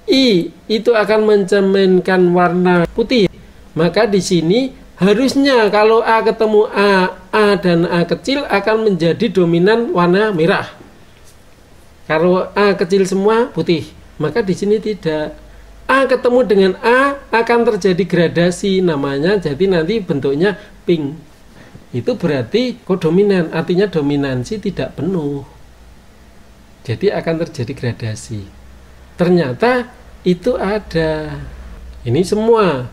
Speaker 1: I itu akan mencerminkan warna putih. Maka di sini harusnya kalau A ketemu A dan A kecil akan menjadi dominan warna merah. Kalau A kecil semua putih, maka di sini tidak. A ketemu dengan A akan terjadi gradasi namanya, jadi nanti bentuknya pink. Itu berarti kodominan, artinya dominansi tidak penuh. Jadi akan terjadi gradasi. Ternyata itu ada. Ini semua.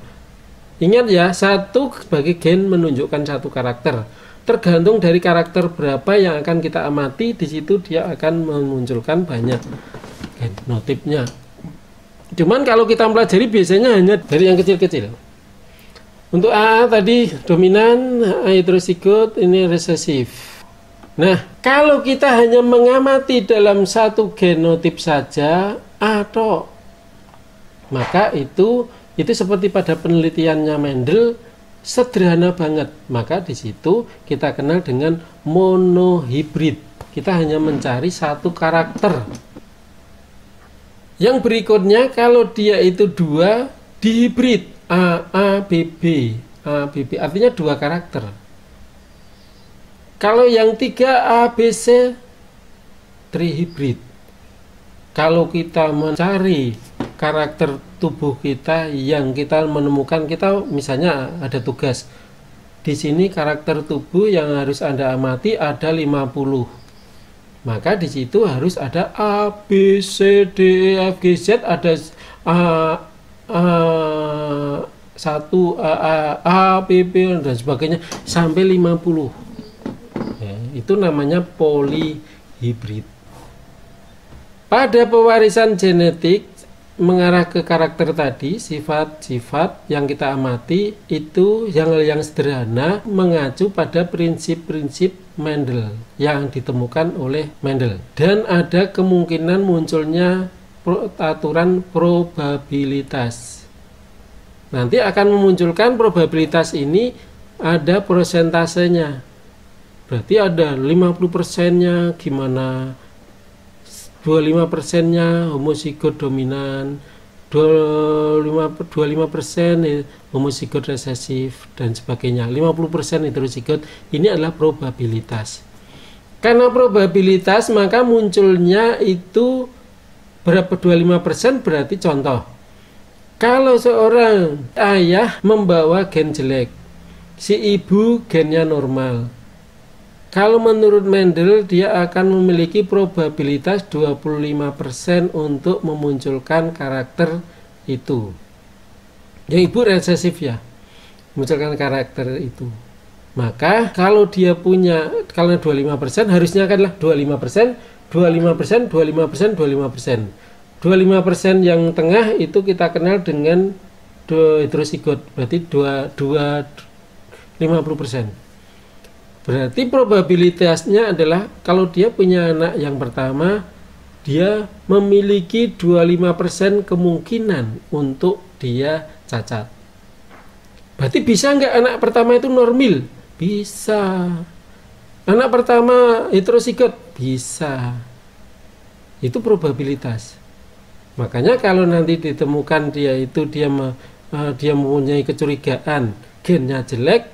Speaker 1: Ingat ya, satu sebagai gen menunjukkan satu karakter. Tergantung dari karakter berapa yang akan kita amati, di situ dia akan memunculkan banyak genotipnya. Cuman kalau kita pelajari biasanya hanya dari yang kecil-kecil. Untuk A tadi dominan, A heterozigot, ini resesif. Nah, kalau kita hanya mengamati dalam satu genotip saja atau maka itu seperti pada penelitiannya Mendel, sederhana banget. Maka di situ kita kenal dengan monohibrid. Kita hanya mencari satu karakter. Yang berikutnya kalau dia itu 2 dihibrid AABB. ABB artinya 2 karakter. Kalau yang 3 ABC trihibrid. Kalau kita mencari karakter tubuh kita yang kita menemukan, kita misalnya ada tugas di sini karakter tubuh yang harus Anda amati ada 50, maka di situ harus ada A, B, C, D, E, F, G, Z, ada A, B, B dan sebagainya sampai 50 ya, itu namanya polihibrid. Pada pewarisan genetik mengarah ke karakter tadi, sifat-sifat yang kita amati itu yang sederhana mengacu pada prinsip-prinsip Mendel yang ditemukan oleh Mendel, dan ada kemungkinan munculnya aturan probabilitas. Nanti akan memunculkan probabilitas ini ada persentasenya, berarti ada 50%-nya gimana, 25%-nya homozigot dominan, 25% homozigot resesif dan sebagainya, 50% heterozigot. Ini adalah probabilitas. Karena probabilitas maka munculnya itu berapa, 25%, berarti contoh kalau seorang ayah membawa gen jelek si ibu gennya normal. Kalau menurut Mendel dia akan memiliki probabilitas 25% untuk memunculkan karakter itu. Yang ibu resesif ya, memunculkan karakter itu. Maka kalau dia punya, kalau 25% harusnya adalah 25%, 25%, 25%, 25%. 25% yang tengah itu kita kenal dengan heterozigot, berarti 50%. Berarti probabilitasnya adalah kalau dia punya anak yang pertama, dia memiliki 25% kemungkinan untuk dia cacat. Berarti bisa nggak anak pertama itu normal? Bisa. Anak pertama heterozigot? Bisa. Itu probabilitas. Makanya kalau nanti ditemukan dia mempunyai kecurigaan gennya jelek,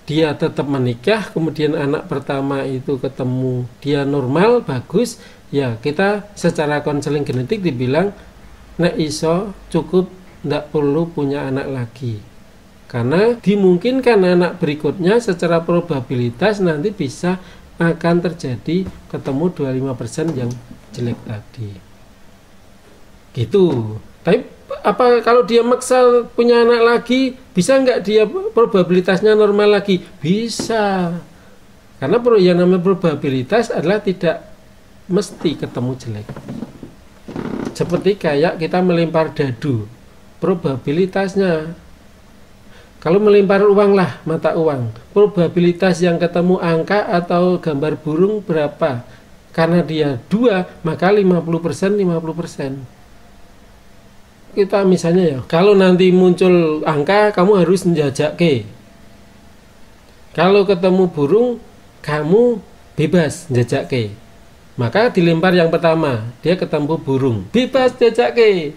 Speaker 1: dia tetap menikah, kemudian anak pertama itu ketemu dia normal, bagus, ya kita secara konseling genetik dibilang nek iso cukup, ndak perlu punya anak lagi. Karena dimungkinkan anak berikutnya secara probabilitas nanti bisa akan terjadi ketemu 25% yang jelek tadi. Gitu. Tapi apa kalau dia maksa punya anak lagi, bisa nggak dia probabilitasnya normal lagi? Bisa. Karena yang namanya probabilitas adalah tidak mesti ketemu jelek. Seperti kayak kita melempar dadu, probabilitasnya kalau melempar uang lah, mata uang, probabilitas yang ketemu angka atau gambar burung berapa? Karena dia 2, maka 50%, 50%. Kita misalnya ya, kalau nanti muncul angka, kamu harus menjajake. Kalau ketemu burung, kamu bebas menjajake. Maka dilempar yang pertama, dia ketemu burung, bebas menjajake.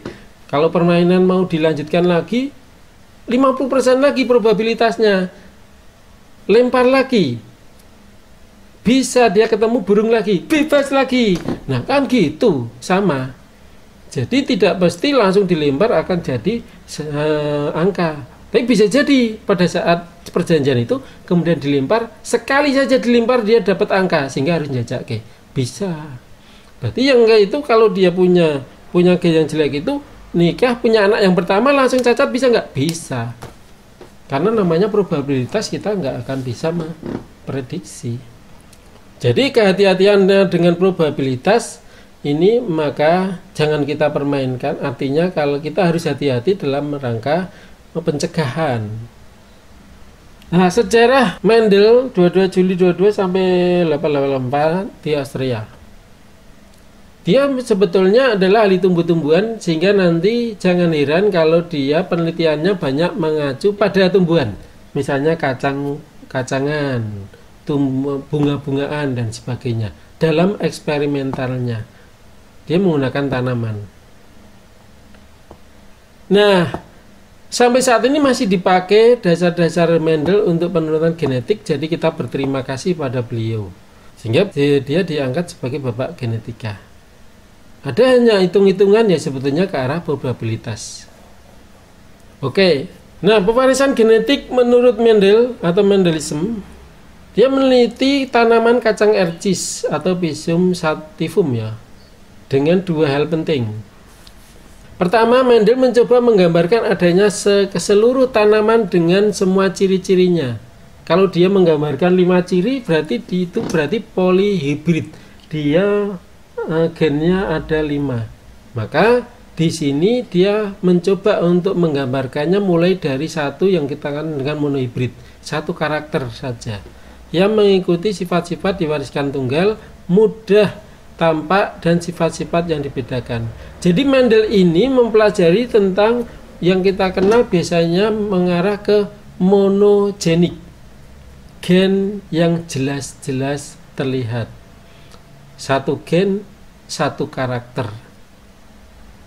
Speaker 1: Kalau permainan mau dilanjutkan lagi, 50% lagi probabilitasnya. Lempar lagi, bisa dia ketemu burung lagi, bebas lagi. Nah kan gitu, sama. Jadi tidak pasti langsung dilempar akan jadi angka. Tapi bisa jadi pada saat perjanjian itu kemudian dilempar, sekali saja dilempar dia dapat angka sehingga harus njajake. Bisa. Berarti yang enggak itu kalau dia punya gen yang jelek itu nikah punya anak yang pertama langsung cacat, bisa nggak? Bisa. Karena namanya probabilitas kita nggak akan bisa memprediksi. Jadi kehati-hatiannya dengan probabilitas ini maka jangan kita permainkan. Artinya kalau kita harus hati-hati dalam rangka pencegahan. Nah, sejarah Mendel 22 Juli 22 sampai 1884 di Austria. Dia sebetulnya adalah ahli tumbuh-tumbuhan, sehingga nanti jangan heran kalau dia penelitiannya banyak mengacu pada tumbuhan. Misalnya kacangan, bunga-bungaan dan sebagainya. Dalam eksperimentalnya dia menggunakan tanaman. Nah, sampai saat ini masih dipakai dasar-dasar Mendel untuk penelitian genetik. Jadi kita berterima kasih pada beliau, sehingga dia diangkat sebagai bapak genetika. Ada hanya hitung-hitungan ya sebetulnya ke arah probabilitas. Oke, nah pewarisan genetik menurut Mendel atau Mendelism, dia meneliti tanaman kacang ercis atau Pisum sativum ya, dengan dua hal penting. Pertama, Mendel mencoba menggambarkan adanya seluruh tanaman dengan semua ciri-cirinya. Kalau dia menggambarkan 5 ciri, berarti itu berarti polyhybrid. Dia gennya ada 5. Maka di sini dia mencoba untuk menggambarkannya mulai dari satu yang kita kan dengan monohybrid, satu karakter saja yang mengikuti sifat-sifat diwariskan tunggal, mudah tampak dan sifat-sifat yang dibedakan. Jadi Mendel ini mempelajari tentang yang kita kenal biasanya mengarah ke monogenik, gen yang jelas-jelas terlihat, satu gen satu karakter.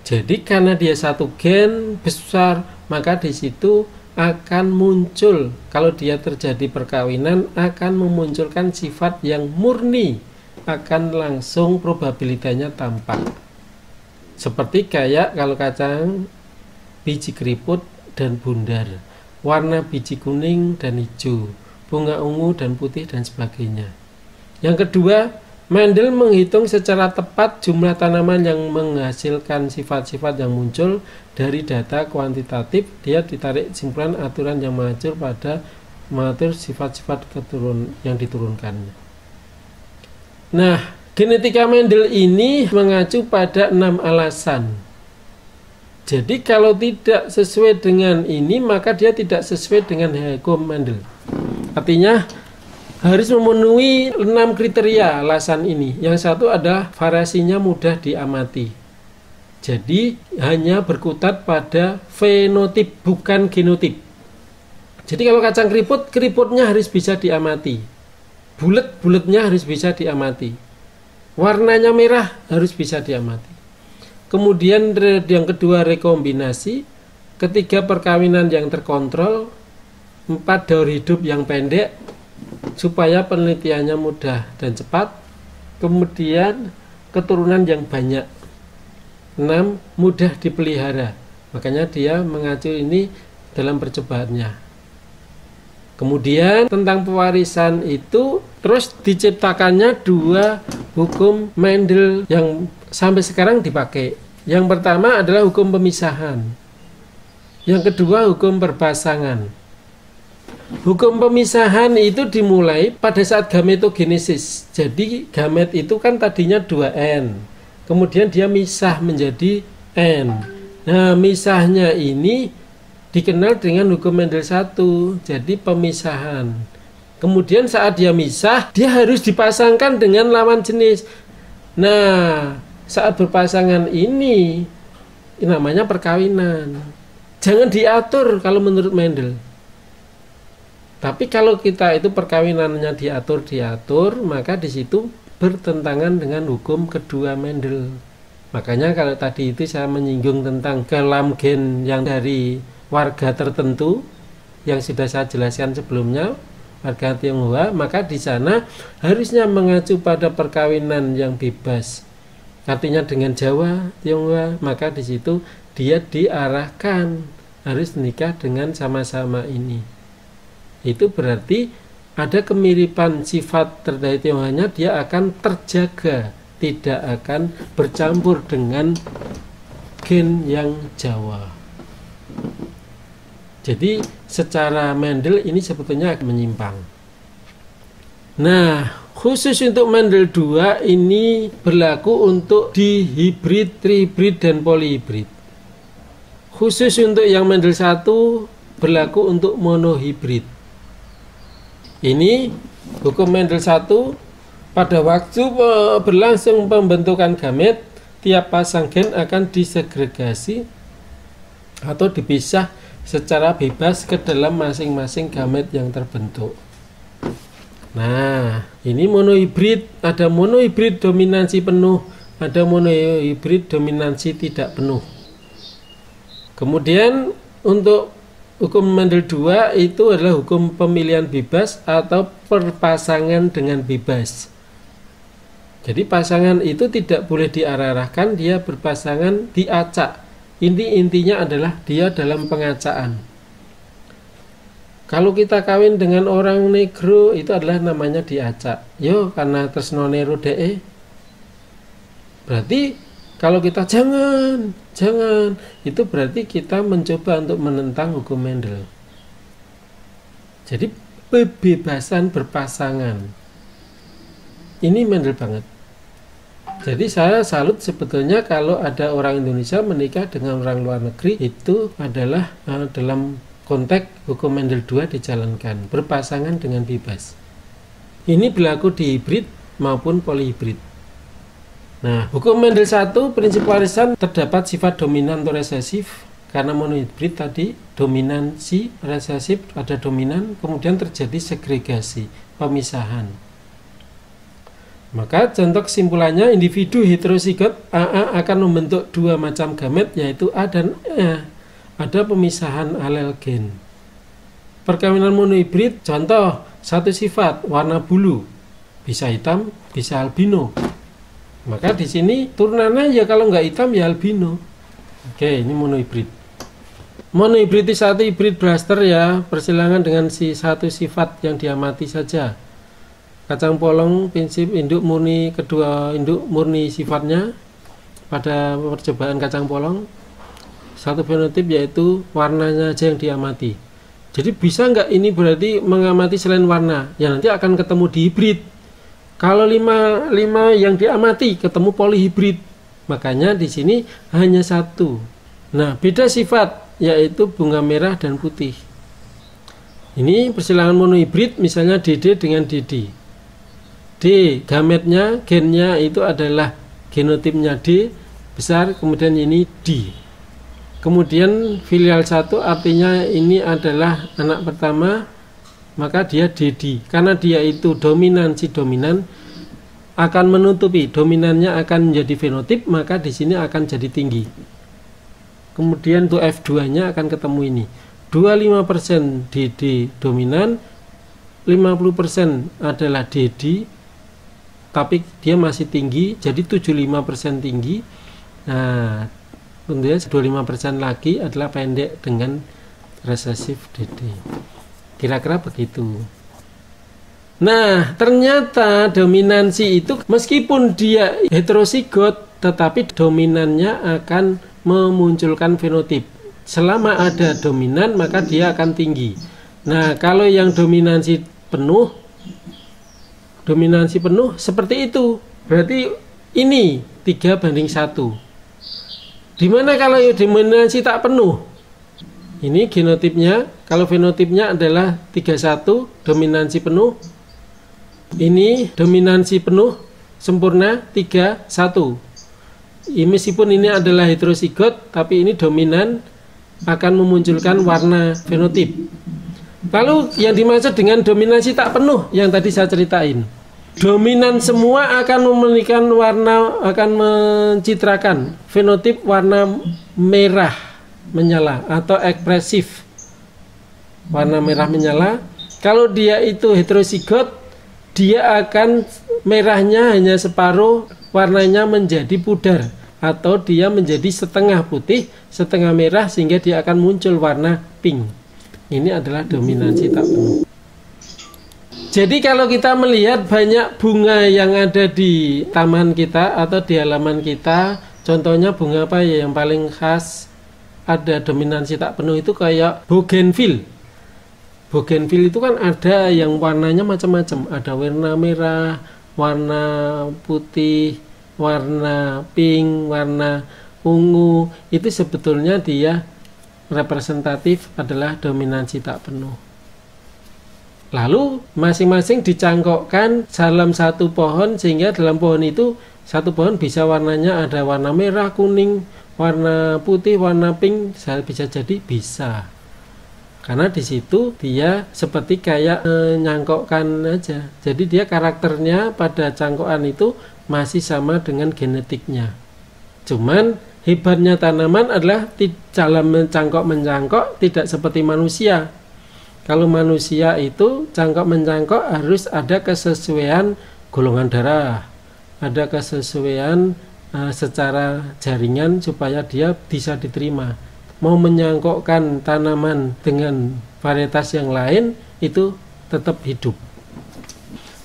Speaker 1: Jadi karena dia satu gen besar, maka di situ akan muncul, kalau dia terjadi perkawinan akan memunculkan sifat yang murni, akan langsung probabilitasnya tampak. Seperti kayak kalau kacang biji keriput dan bundar. warna biji kuning dan hijau, bunga ungu dan putih dan sebagainya. Yang kedua, Mendel menghitung secara tepat jumlah tanaman yang menghasilkan sifat-sifat yang muncul dari data kuantitatif. Dia ditarik kesimpulan aturan yang mengatur sifat-sifat yang diturunkannya. Nah, genetika Mendel ini mengacu pada 6 alasan. Jadi kalau tidak sesuai dengan ini, maka dia tidak sesuai dengan hukum Mendel. Artinya harus memenuhi 6 kriteria alasan ini. Yang satu adalah variasinya mudah diamati. Jadi hanya berkutat pada fenotip, bukan genotip. Jadi kalau kacang keriput, keriputnya harus bisa diamati. Bulet-buletnya harus bisa diamati. Warnanya merah harus bisa diamati. Kemudian yang kedua rekombinasi. Ketiga perkawinan yang terkontrol. 4 daur hidup yang pendek, supaya penelitiannya mudah dan cepat. Kemudian keturunan yang banyak. 6. Mudah dipelihara. Makanya dia mengacu ini dalam percobaannya. Kemudian tentang pewarisan itu terus diciptakannya 2 hukum Mendel yang sampai sekarang dipakai. Yang pertama adalah hukum pemisahan. Yang kedua hukum berpasangan. Hukum pemisahan itu dimulai pada saat gametogenesis. Jadi gamet itu kan tadinya 2N. Kemudian dia misah menjadi N. Nah, misahnya ini dikenal dengan hukum Mendel 1. Jadi pemisahan. Kemudian saat dia misah, dia harus dipasangkan dengan lawan jenis. Nah, saat berpasangan ini namanya perkawinan. Jangan diatur kalau menurut Mendel. Tapi kalau kita itu perkawinannya diatur, maka di situ bertentangan dengan hukum kedua Mendel. Makanya kalau tadi itu saya menyinggung tentang kelam gen yang dari warga tertentu yang sudah saya jelaskan sebelumnya, warga Tionghoa, maka di sana harusnya mengacu pada perkawinan yang bebas. Artinya dengan Jawa, Tionghoa, maka di situ dia diarahkan harus nikah dengan sama-sama ini. Itu berarti ada kemiripan sifat dari Tionghoanya, dia akan terjaga, tidak akan bercampur dengan gen yang Jawa. Jadi secara Mendel ini sebetulnya menyimpang. Nah, khusus untuk Mendel 2 ini berlaku untuk dihibrid, trihibrid, dan polihibrid. Khusus untuk yang Mendel 1 berlaku untuk monohibrid. Ini hukum Mendel 1, pada waktu berlangsung pembentukan gamet, tiap pasang gen akan disegregasi atau dipisah secara bebas ke dalam masing-masing gamet yang terbentuk. Nah, ini monohibrid, ada monohibrid dominansi penuh, ada monohibrid dominansi tidak penuh. Kemudian untuk hukum Mendel 2 itu adalah hukum pemilihan bebas atau perpasangan dengan bebas. Jadi pasangan itu tidak boleh diarah-arahkan, dia berpasangan diacak. Intinya adalah dia dalam pengacaan. Kalau kita kawin dengan orang negro itu adalah namanya diacak. Yo, karena tresnonero de. Berarti kalau kita jangan, itu berarti kita mencoba untuk menentang hukum Mendel. Jadi kebebasan berpasangan ini Mendel banget. Jadi saya salut sebetulnya kalau ada orang Indonesia menikah dengan orang luar negeri, itu adalah dalam konteks hukum Mendel 2 dijalankan, berpasangan dengan bebas. Ini berlaku di hibrid maupun polihibrid. Nah, hukum Mendel 1, prinsip warisan terdapat sifat dominan atau resesif. Karena monohibrid tadi, dominansi, resesif, ada dominan, kemudian terjadi segregasi, pemisahan. Maka contoh kesimpulannya, individu heterozigot AA akan membentuk 2 macam gamet, yaitu A dan E. Ada pemisahan alel gen. Perkawinan monohibrid, contoh, satu sifat, warna bulu, bisa hitam, bisa albino. Maka di sini turunannya ya kalau nggak hitam ya albino. Oke, ini monohibrid. Monohibrid itu satu hibrid blaster ya, persilangan dengan satu sifat yang diamati saja. Kacang polong prinsip induk murni, kedua induk murni sifatnya pada percobaan kacang polong. Satu fenotip yaitu warnanya aja yang diamati. Jadi bisa nggak ini berarti mengamati selain warna? Ya nanti akan ketemu di hibrid. Kalau 5 yang diamati ketemu polyhibrid. Makanya di sini hanya satu. Nah, beda sifat yaitu bunga merah dan putih. Ini persilangan monohibrid misalnya DD dengan DD. D gametnya, gennya itu adalah genotipnya D besar, kemudian ini D. Kemudian filial 1 artinya ini adalah anak pertama, maka dia DD. Karena dia itu dominansi dominan akan menutupi, dominannya akan menjadi fenotip, maka di sini akan jadi tinggi. Kemudian untuk F2-nya akan ketemu ini. 25% DD dominan, 50% adalah DD, tapi dia masih tinggi, jadi 75% tinggi. Nah, tentunya 25% lagi adalah pendek dengan resesif DD. Kira-kira begitu. Nah, ternyata dominansi itu meskipun dia heterosigot, tetapi dominannya akan memunculkan fenotip. Selama ada dominan, maka dia akan tinggi. Nah, kalau yang dominansi penuh seperti itu. Berarti ini 3:1. Dimana kalau dominansi tak penuh? Ini genotipnya, kalau fenotipnya adalah 31, dominansi penuh. Ini dominansi penuh sempurna 31. Meskipun ini adalah heterosigot, tapi ini dominan akan memunculkan warna fenotip. Lalu yang dimaksud dengan dominansi tak penuh yang tadi saya ceritain. Dominan semua akan memberikan warna, akan mencitrakan fenotip warna merah menyala atau ekspresif. Warna merah menyala. Kalau dia itu heterosigot, dia akan merahnya hanya separuh, warnanya menjadi pudar atau dia menjadi setengah putih, setengah merah, sehingga dia akan muncul warna pink. Ini adalah dominansi tak penuh. Jadi kalau kita melihat banyak bunga yang ada di taman kita atau di halaman kita, contohnya bunga apa ya yang paling khas ada dominansi tak penuh itu kayak bougainville. Bougainville itu kan ada yang warnanya macam-macam, ada warna merah, warna putih, warna pink, warna ungu. Itu sebetulnya dia representatif adalah dominansi tak penuh. Lalu masing-masing dicangkokkan dalam satu pohon, sehingga dalam pohon itu satu pohon bisa warnanya ada warna merah, kuning, warna putih, warna pink, bisa jadi bisa. Karena di situ dia seperti kayak nyangkokkan aja. Jadi dia karakternya pada cangkokan itu masih sama dengan genetiknya. Cuman hebatnya tanaman adalah dalam mencangkok tidak seperti manusia. Kalau manusia itu cangkok-mencangkok harus ada kesesuaian golongan darah, ada kesesuaian secara jaringan supaya dia bisa diterima. Mau menyangkokkan tanaman dengan varietas yang lain itu tetap hidup.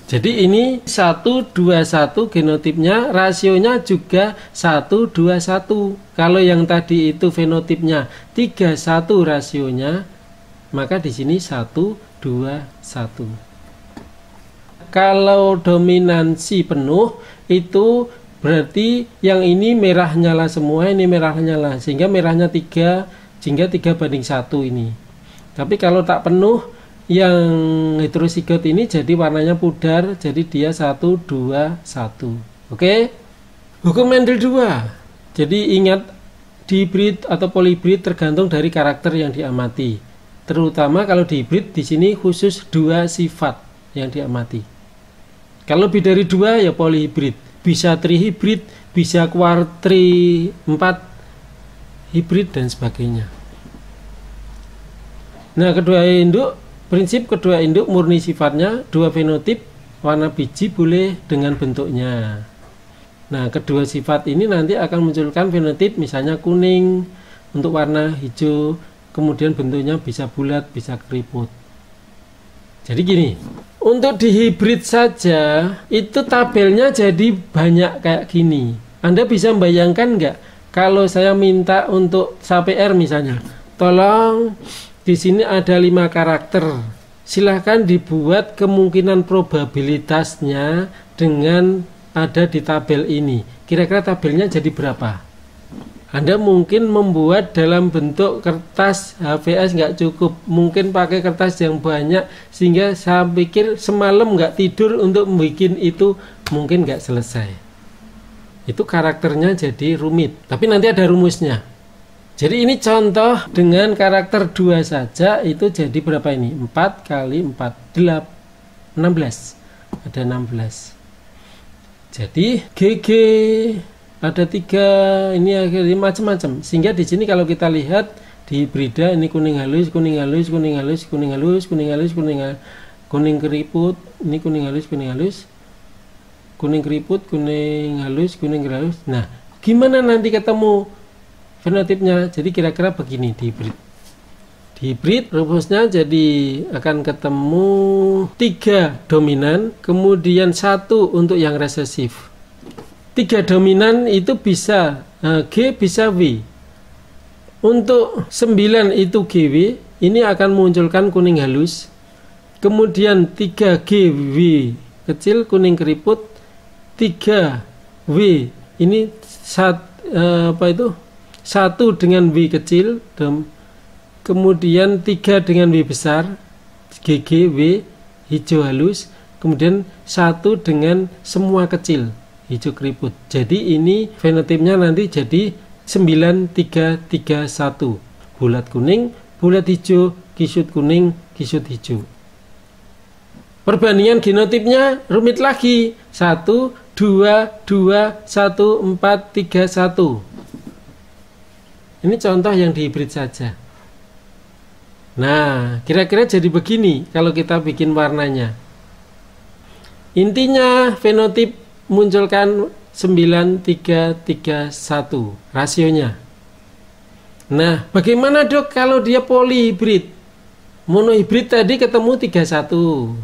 Speaker 1: Jadi ini 1:1 genotipnya, rasionya juga 1:1. Kalau yang tadi itu fenotipnya 3:1 rasionya, maka di sini 1:1. Kalau dominansi penuh itu berarti yang ini merah nyala semua, ini merah nyala, sehingga merahnya 3, sehingga 3:1 ini. Tapi kalau tak penuh, yang heterosigot ini jadi warnanya pudar, jadi dia 1:1. Oke? Hukum Mendel 2. Jadi ingat, dihibrid atau polihibrid tergantung dari karakter yang diamati. Terutama kalau dihibrid di sini khusus 2 sifat yang diamati. Kalau lebih dari 2 ya polihibrid. Bisa trihibrid, bisa kuartri 4 hibrid dan sebagainya. Nah, prinsip kedua induk murni sifatnya 2 fenotip, warna biji boleh dengan bentuknya. Nah, kedua sifat ini nanti akan munculkan fenotip misalnya kuning untuk warna hijau, kemudian bentuknya bisa bulat, bisa keriput. Jadi gini, untuk di hibrid saja itu tabelnya jadi banyak kayak gini. Anda bisa membayangkan nggak kalau saya minta untuk SAPR misalnya, tolong di sini ada 5 karakter. Silahkan dibuat kemungkinan probabilitasnya dengan ada di tabel ini. Kira-kira tabelnya jadi berapa? Anda mungkin membuat dalam bentuk kertas HVS nggak cukup, mungkin pakai kertas yang banyak, sehingga saya pikir semalam nggak tidur untuk membuat itu, mungkin nggak selesai. Itu karakternya jadi rumit, tapi nanti ada rumusnya. Jadi ini contoh dengan karakter 2 saja, itu jadi berapa ini? 4 kali 4, 16. Ada 16. Jadi GG ada 3, ini akhirnya macam-macam. Sehingga di sini kalau kita lihat di hibrida ini kuning halus, kuning halus, kuning halus, kuning halus, kuning halus, kuning keriput, ini kuning halus, kuning halus, kuning keriput, kuning halus, kuning halus. Nah, gimana nanti ketemu fenotipnya? Jadi kira-kira begini di hibrid. Di hibrid rumusnya jadi akan ketemu 3 dominan, kemudian 1 untuk yang resesif. 3 dominan itu bisa G bisa W. Untuk 9 itu GW, ini akan munculkan kuning halus. Kemudian 3GW kecil kuning keriput, 3W ini 1 dengan W kecil, kemudian 3 dengan W besar, GGW hijau halus, kemudian 1 dengan semua kecil, hijau keriput. Jadi ini fenotipnya nanti jadi 9331. Bulat kuning, bulat hijau, kisut kuning, kisut hijau. Perbandingan genotipnya rumit lagi. 1, 2, 2, 1, 4, 3, 1. Ini contoh yang di hibrid saja. Nah, kira-kira jadi begini kalau kita bikin warnanya. Intinya fenotip munculkan 9331 rasionya. Nah, bagaimana dok kalau dia polihibrid? Monohibrid tadi ketemu 31.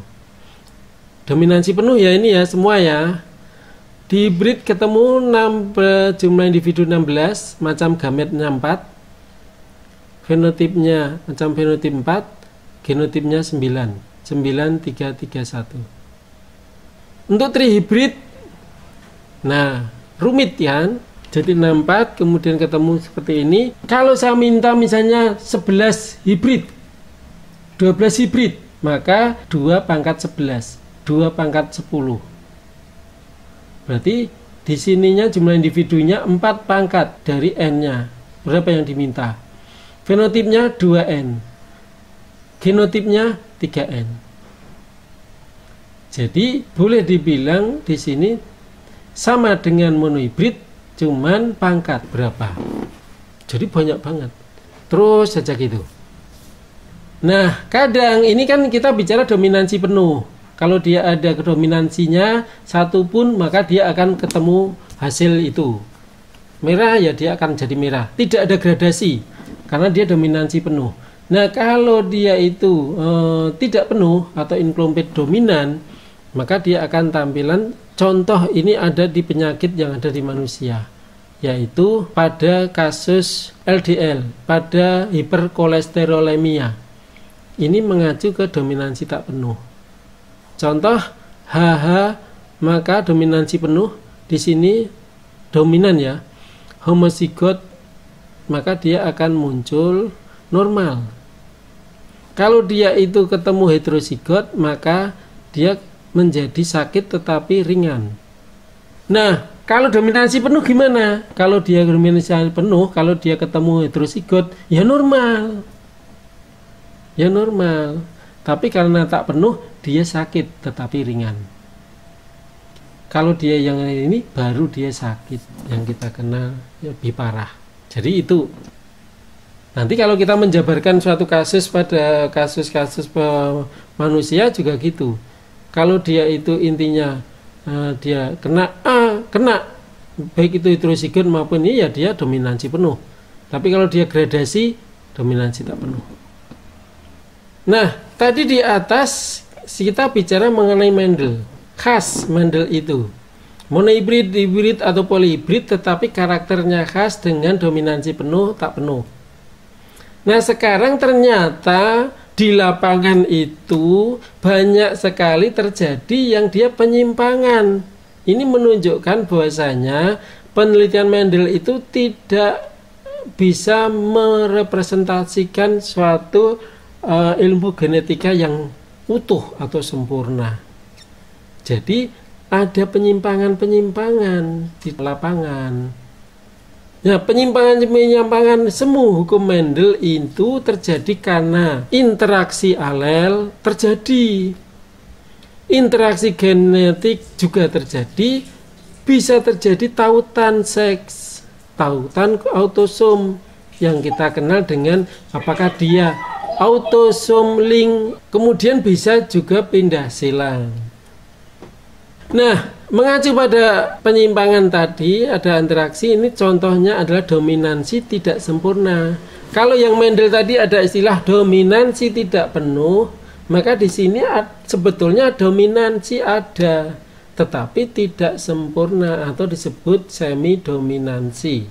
Speaker 1: Dominansi penuh ya ini ya semua ya. Di hibrid ketemu 6 jumlah individu 16, macam gametnya 4. Fenotipnya macam fenotip 4, genotipnya 9. 9331. Untuk trihibrid, nah, rumit ya. Jadi 64 kemudian ketemu seperti ini. Kalau saya minta misalnya 11 hibrid, 12 hibrid, maka 2 pangkat 11, 2 pangkat 10. Berarti di sininya jumlah individunya 4 pangkat dari N-nya. Berapa yang diminta? Fenotipnya 2N. Genotipnya 3N. Jadi boleh dibilang di sini sama dengan monohibrid, cuman pangkat berapa. Jadi banyak banget. Terus saja gitu. Nah, kadang ini kan kita bicara dominansi penuh. Kalau dia ada dominansinya 1 pun, maka dia akan ketemu hasil itu. Merah ya dia akan jadi merah. Tidak ada gradasi, karena dia dominansi penuh. Nah, kalau dia itu tidak penuh atau incomplete dominan, maka dia akan tampilan. Contoh ini ada di penyakit yang ada di manusia, yaitu pada kasus LDL, pada hiperkolesterolemia. Ini mengacu ke dominansi tak penuh. Contoh HH, maka dominansi penuh di sini dominan ya, homozigot, maka dia akan muncul normal. Kalau dia itu ketemu heterozigot, maka dia menjadi sakit tetapi ringan. Nah, kalau dominansi penuh gimana? Kalau dia dominansi penuh, kalau dia ketemu heterozigot, ya normal. Ya normal. Tapi karena tak penuh, dia sakit tetapi ringan. Kalau dia yang ini baru dia sakit, yang kita kenal lebih parah. Jadi itu. Nanti kalau kita menjabarkan suatu kasus pada kasus-kasus manusia juga gitu. Kalau dia itu intinya dia kena baik itu heterozigot maupun ini ya dia dominansi penuh. Tapi kalau dia gradasi dominansi tak penuh. Nah, tadi di atas kita bicara mengenai Mendel. Khas Mendel itu monohibrid, hibrid atau polyhibrid, tetapi karakternya khas dengan dominansi penuh tak penuh. Nah, sekarang ternyata di lapangan itu banyak sekali terjadi yang dia penyimpangan. Ini menunjukkan bahwasanya penelitian Mendel itu tidak bisa merepresentasikan suatu ilmu genetika yang utuh atau sempurna. Jadi ada penyimpangan-penyimpangan di lapangan. Ya, penyimpangan-penyimpangan semu hukum Mendel itu terjadi karena interaksi alel terjadi. Interaksi genetik juga terjadi, bisa terjadi tautan seks, tautan autosom yang kita kenal dengan apakah dia autosom link, kemudian bisa juga pindah silang. Nah, mengacu pada penyimpangan tadi, ada interaksi, ini contohnya adalah dominansi tidak sempurna. Kalau yang Mendel tadi ada istilah dominansi tidak penuh, maka di sini sebetulnya dominansi ada, tetapi tidak sempurna atau disebut semi dominansi.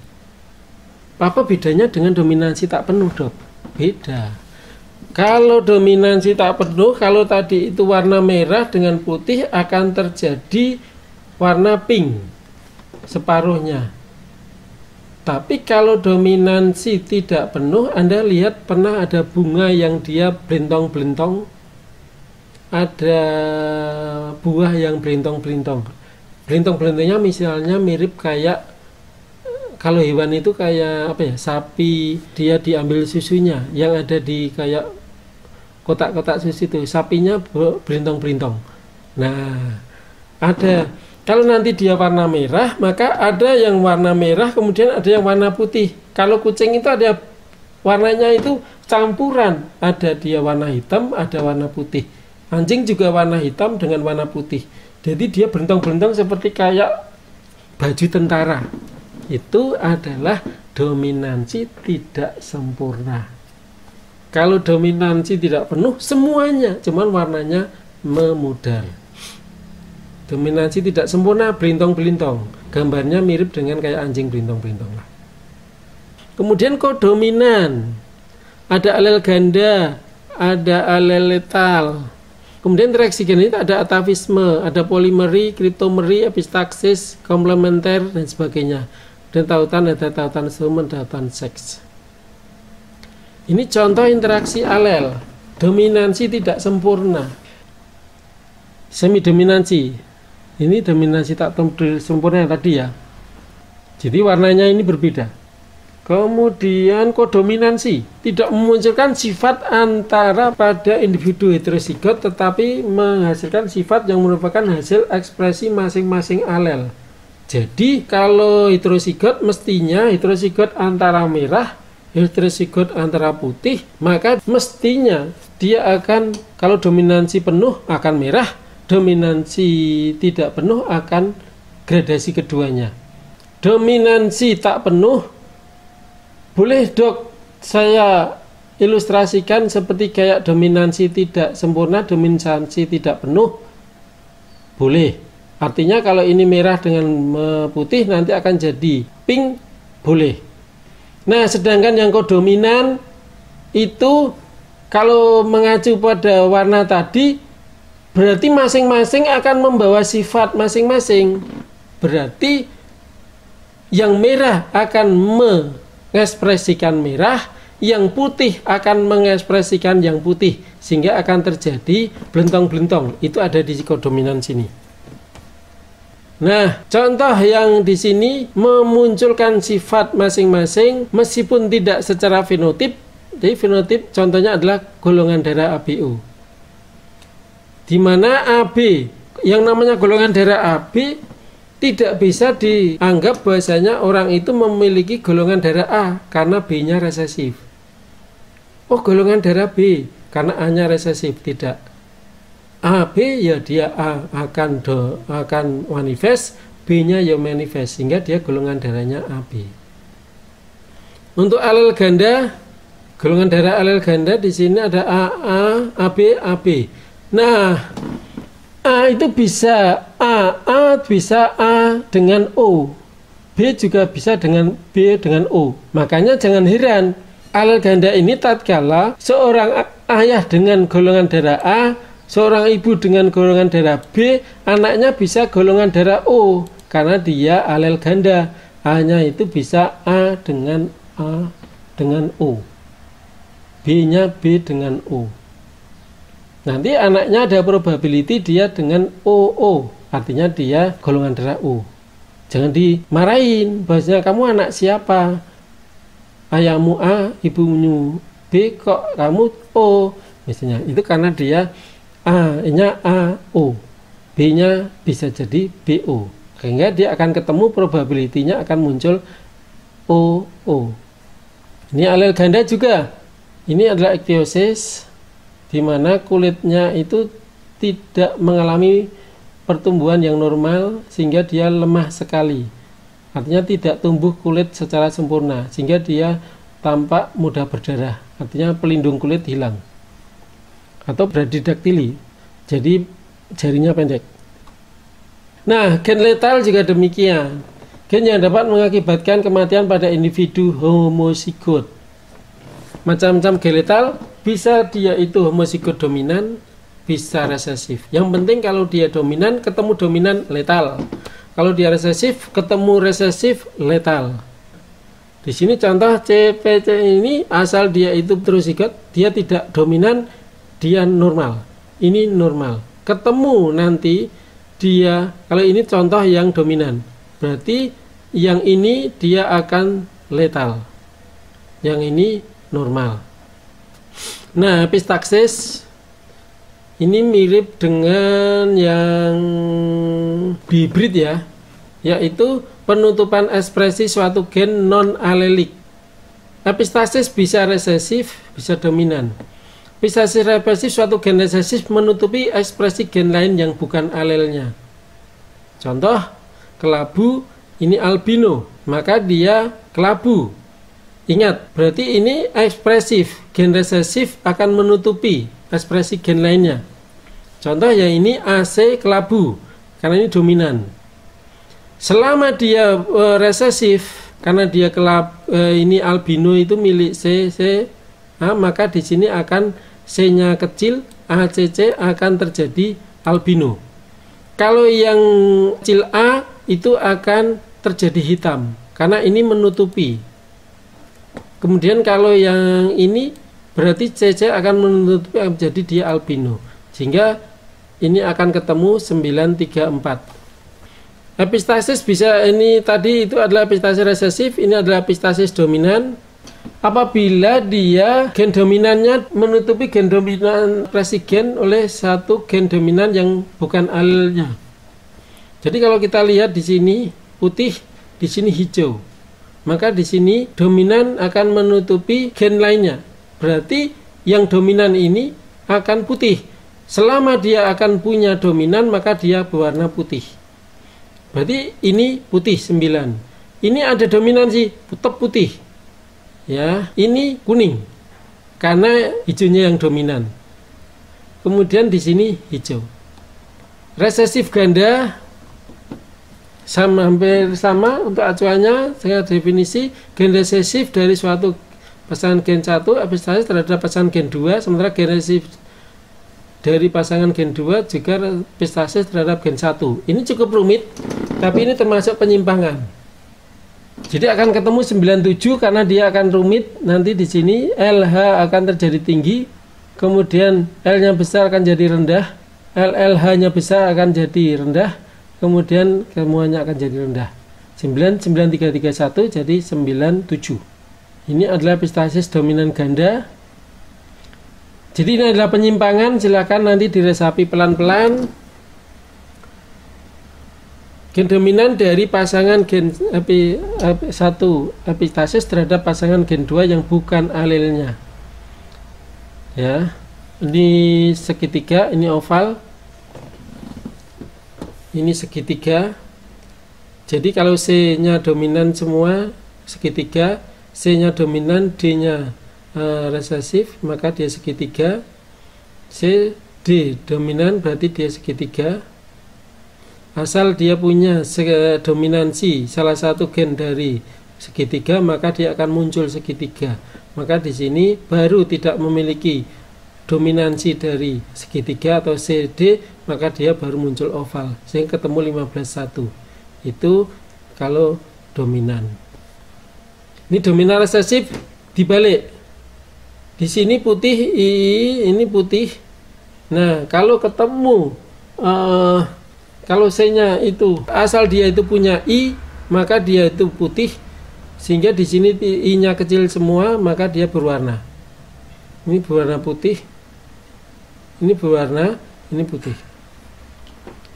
Speaker 1: Apa bedanya dengan dominansi tak penuh, Dok? Beda. Kalau dominansi tak penuh, kalau tadi itu warna merah dengan putih akan terjadi warna pink separuhnya. Tapi kalau dominansi tidak penuh, Anda lihat pernah ada bunga yang dia belintong-belintong, ada buah yang belintong-belintong. Belintong-belintongnya misalnya mirip kayak, kalau hewan itu kayak apa ya, sapi, dia diambil susunya yang ada di kayak kotak-kotak susu itu, sapinya belintong-belintong. Nah, ada, kalau nanti dia warna merah, maka ada yang warna merah, kemudian ada yang warna putih. Kalau kucing itu ada warnanya itu campuran, ada dia warna hitam, ada warna putih. Anjing juga warna hitam dengan warna putih. Jadi dia belintong-belintong seperti kayak baju tentara. Itu adalah dominansi tidak sempurna. Kalau dominansi tidak penuh, semuanya, cuman warnanya memudar. Dominansi tidak sempurna, belintong-belintong. Gambarnya mirip dengan kayak anjing belintong-belintong lah. Kemudian kodominan. Ada alel ganda, ada alel letal. Kemudian reaksi genetik ada atavisme, ada polimeri, kriptomeri, epistaksis, komplementer, dan sebagainya. Dan tautan ada tautan sumen, tautan seks. Ini contoh interaksi alel. Dominansi tidak sempurna. Semi dominansi. Ini dominansi tak sempurna yang tadi ya. Jadi warnanya ini berbeda. Kemudian kodominansi tidak memunculkan sifat antara pada individu heterozigot, tetapi menghasilkan sifat yang merupakan hasil ekspresi masing-masing alel. Jadi kalau heterozigot mestinya heterozigot antara merah, heterozigot antara putih, maka mestinya dia akan, kalau dominansi penuh akan merah, dominansi tidak penuh akan gradasi keduanya. Dominansi tak penuh, boleh Dok saya ilustrasikan seperti kayak dominansi tidak sempurna, dominansi tidak penuh? Boleh. Artinya kalau ini merah dengan putih nanti akan jadi pink, boleh. Nah, sedangkan yang kodominan itu kalau mengacu pada warna tadi, berarti masing-masing akan membawa sifat masing-masing. Berarti yang merah akan mengekspresikan merah, yang putih akan mengekspresikan yang putih, sehingga akan terjadi belentong-belentong. Itu ada di kodominan sini. Nah, contoh yang di sini memunculkan sifat masing-masing meskipun tidak secara fenotip. Jadi fenotip contohnya adalah golongan darah ABO. Di mana AB, yang namanya golongan darah AB tidak bisa dianggap bahwasanya orang itu memiliki golongan darah A karena B-nya resesif. Oh, golongan darah B karena A-nya resesif, tidak. AB ya dia A akan manifest, B-nya ya manifest, sehingga dia golongan darahnya AB. Untuk alel ganda, Golongan darah alel ganda di sini ada AA, AB, AB. Nah, A itu bisa A bisa A dengan O. B juga bisa dengan B dengan O. Makanya jangan heran, alel ganda ini tatkala seorang ayah dengan golongan darah A, seorang ibu dengan golongan darah B, anaknya bisa golongan darah O karena dia alel ganda. A-nya itu bisa A dengan O. B-nya B dengan O. Nanti anaknya ada probability dia dengan OO, artinya dia golongan darah O. Jangan dimarahin, bahasanya kamu anak siapa? Ayahmu A, ibumu B, kok kamu O? Misalnya, itu karena dia A-nya AO, B-nya bisa jadi BO. Sehingga dia akan ketemu probability-nya akan muncul OO. Ini alel ganda juga. Ini adalah ichthyosis, di mana kulitnya itu tidak mengalami pertumbuhan yang normal sehingga dia lemah sekali. Artinya tidak tumbuh kulit secara sempurna sehingga dia tampak mudah berdarah. Artinya pelindung kulit hilang. Atau bradidaktili, jadi jarinya pendek. Nah, gen letal juga demikian. Gen yang dapat mengakibatkan kematian pada individu homozigot. Macam-macam gen letal, bisa dia itu homozigot dominan, bisa resesif. Yang penting kalau dia dominan, ketemu dominan letal. Kalau dia resesif, ketemu resesif letal. Di sini contoh CPC ini, asal dia itu heterozigot, dia tidak dominan, dia normal. Ini normal. Ketemu nanti dia, kalau ini contoh yang dominan, berarti yang ini dia akan letal. Yang ini normal. Nah, epistaxis ini mirip dengan yang hibrid ya, yaitu penutupan ekspresi suatu gen non-alelik. Epistaxis bisa resesif, bisa dominan. Epistaxis resesif, suatu gen resesif menutupi ekspresi gen lain yang bukan alelnya. Contoh, kelabu ini albino, maka dia kelabu. Ingat, berarti ini ekspresif, gen resesif akan menutupi ekspresi gen lainnya. Contoh yang ini AC kelabu, karena ini dominan. Selama dia resesif, karena dia ini albino itu milik C, maka di sini akan C-nya kecil, ACC akan terjadi albino. Kalau yang kecil A itu akan terjadi hitam, karena ini menutupi. Kemudian kalau yang ini berarti CC akan menutupi menjadi dia albino. Sehingga ini akan ketemu 934. Epistaxis bisa, ini tadi itu adalah epistaxis resesif, ini adalah epistaxis dominan. Apabila dia gen dominannya menutupi gen dominan presiden oleh satu gen dominan yang bukan alelnya. Jadi kalau kita lihat di sini putih, di sini hijau. Maka di sini dominan akan menutupi gen lainnya. Berarti yang dominan ini akan putih. Selama dia akan punya dominan, maka dia berwarna putih. Berarti ini putih 9. Ini ada dominansi, tetap putih. Ya, ini kuning. Karena hijaunya yang dominan. Kemudian di sini hijau. Resesif ganda hampir sama untuk acuannya. Saya definisi gen resesif dari suatu pasangan gen 1 epistaxis terhadap pasangan gen 2, sementara gen resesif dari pasangan gen 2 juga epistaxis terhadap gen 1. Ini cukup rumit, tapi ini termasuk penyimpangan. Jadi akan ketemu 97 karena dia akan rumit. Nanti di sini LH akan terjadi tinggi, kemudian L-nya besar akan jadi rendah, LLH-nya besar akan jadi rendah, kemudian semuanya akan jadi rendah. 9331 jadi 97. Ini adalah epistaxis dominan ganda. Jadi ini adalah penyimpangan, silakan nanti diresapi pelan-pelan. Gen dominan dari pasangan gen 1 epistaxis terhadap pasangan gen 2 yang bukan alelnya. Ya. Ini segitiga, ini oval. Ini segitiga. Jadi kalau C-nya dominan semua segitiga, C-nya dominan, D-nya resesif, maka dia segitiga. C, D dominan, berarti dia segitiga. Asal dia punya dominansi salah satu gen dari segitiga, maka dia akan muncul segitiga. Maka di sini baru tidak memiliki dominansi dari segitiga atau CD, maka dia baru muncul oval, sehingga ketemu 15,1. Itu kalau dominan. Ini dominan resesif dibalik. Di sini putih, ini putih. Nah, kalau ketemu kalau C-nya itu asal dia itu punya I, maka dia itu putih. Sehingga di sini I-nya kecil semua, maka dia berwarna. Ini berwarna putih. Ini berwarna, ini putih.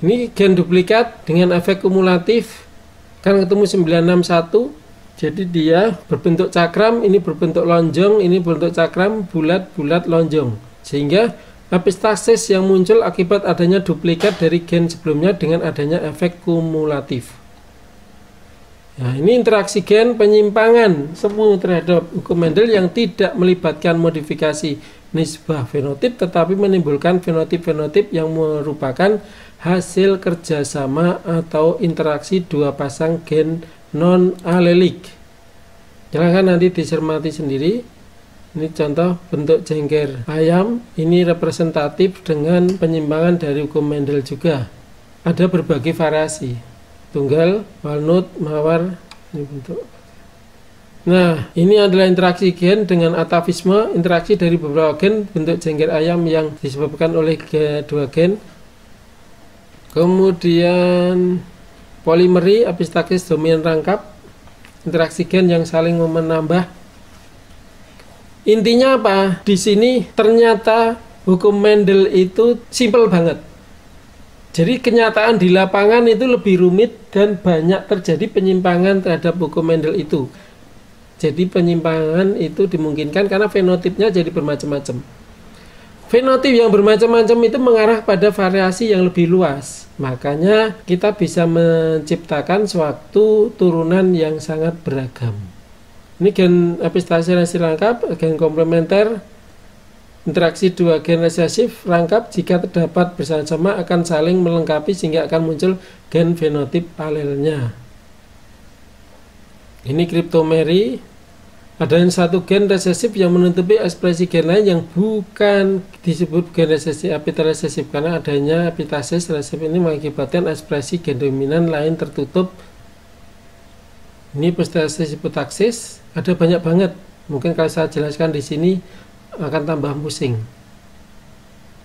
Speaker 1: Ini gen duplikat dengan efek kumulatif. Kan ketemu 961. Jadi dia berbentuk cakram, ini berbentuk lonjong, ini berbentuk cakram, bulat-bulat lonjong. Sehingga epistasis yang muncul akibat adanya duplikat dari gen sebelumnya dengan adanya efek kumulatif. Nah, ini interaksi gen penyimpangan semu terhadap hukum Mendel yang tidak melibatkan modifikasi nisbah fenotip, tetapi menimbulkan fenotip-fenotip yang merupakan hasil kerjasama atau interaksi dua pasang gen non-alelik. Silahkan nanti dicermati sendiri. Ini contoh bentuk jengger ayam. Ini representatif dengan penyimpangan dari hukum Mendel juga. Ada berbagai variasi. Tunggal, walnut, mawar. Ini bentuk. Nah, ini adalah interaksi gen dengan atavisme. Interaksi dari beberapa gen bentuk jengger ayam yang disebabkan oleh dua gen. Kemudian polimeri, epistasis dominan rangkap, interaksi gen yang saling menambah. Intinya apa? Di sini ternyata hukum Mendel itu simpel banget. Jadi kenyataan di lapangan itu lebih rumit dan banyak terjadi penyimpangan terhadap hukum Mendel itu. Jadi penyimpangan itu dimungkinkan karena fenotipnya jadi bermacam-macam. Fenotip yang bermacam-macam itu mengarah pada variasi yang lebih luas. Makanya kita bisa menciptakan suatu turunan yang sangat beragam. Ini gen epistasis rangkap, gen komplementer, interaksi dua gen resesif rangkap jika terdapat bersama-sama akan saling melengkapi sehingga akan muncul gen fenotip alelnya. Ini kriptomeri. Ada satu gen resesif yang menutupi ekspresi gen lain yang bukan disebut gen resesif epitel resesif karena adanya epistasis resesif ini mengakibatkan ekspresi gen dominan lain tertutup. Ini epistasis hipotaksis, ada banyak banget. Mungkin kalau saya jelaskan di sini akan tambah pusing.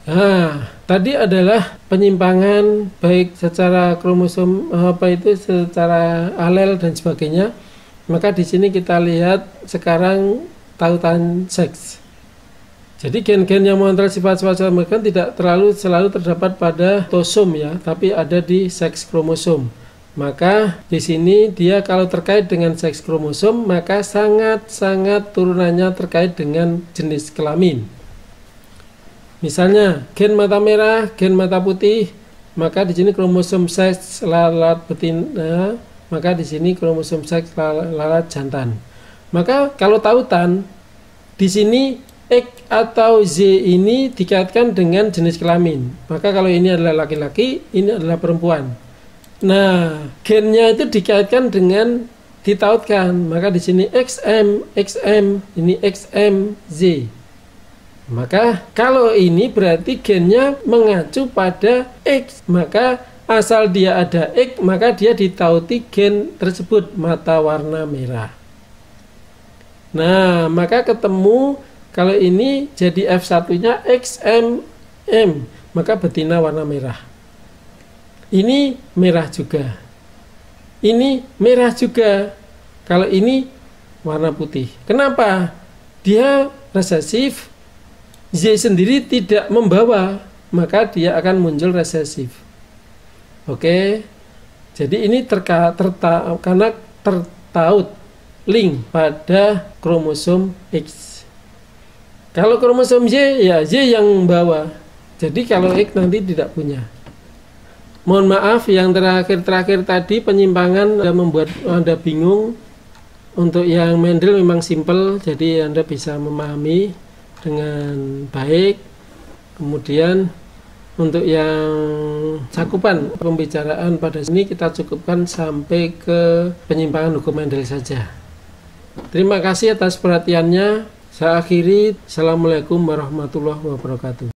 Speaker 1: Nah, tadi adalah penyimpangan baik secara kromosom secara alel dan sebagainya. Maka di sini kita lihat sekarang tautan seks. Jadi gen-gen yang mengontrol sifat-sifat mereka tidak selalu terdapat pada autosom ya, tapi ada di seks kromosom. Maka di sini dia kalau terkait dengan seks kromosom, maka sangat-sangat turunannya terkait dengan jenis kelamin. Misalnya gen mata merah, gen mata putih, maka di sini kromosom seks lalat betina. Maka di sini kromosom seks lalat jantan. Maka kalau tautan di sini X atau Z ini dikaitkan dengan jenis kelamin. Maka kalau ini adalah laki-laki, ini adalah perempuan. Nah, gennya itu dikaitkan dengan ditautkan. Maka di sini XM, ini XMZ. Maka kalau ini berarti gennya mengacu pada X. Maka asal dia ada X, maka dia ditauti gen tersebut mata warna merah. Nah, maka ketemu kalau ini jadi F1-nya XMM, maka betina warna merah. Ini merah juga. Ini merah juga. Kalau ini warna putih. Kenapa? Dia resesif, Z sendiri tidak membawa, maka dia akan muncul resesif. Oke, jadi ini karena tertaut link pada kromosom X. Kalau kromosom Y, ya Y yang membawa. Jadi kalau X nanti tidak punya. Mohon maaf yang terakhir tadi penyimpangan membuat Anda bingung. Untuk yang Mendel memang simple, jadi Anda bisa memahami dengan baik. Kemudian untuk yang cakupan pembicaraan pada sini kita cukupkan sampai ke penyimpangan hukum Mendel saja. Terima kasih atas perhatiannya. Saya akhiri. Assalamualaikum warahmatullahi wabarakatuh.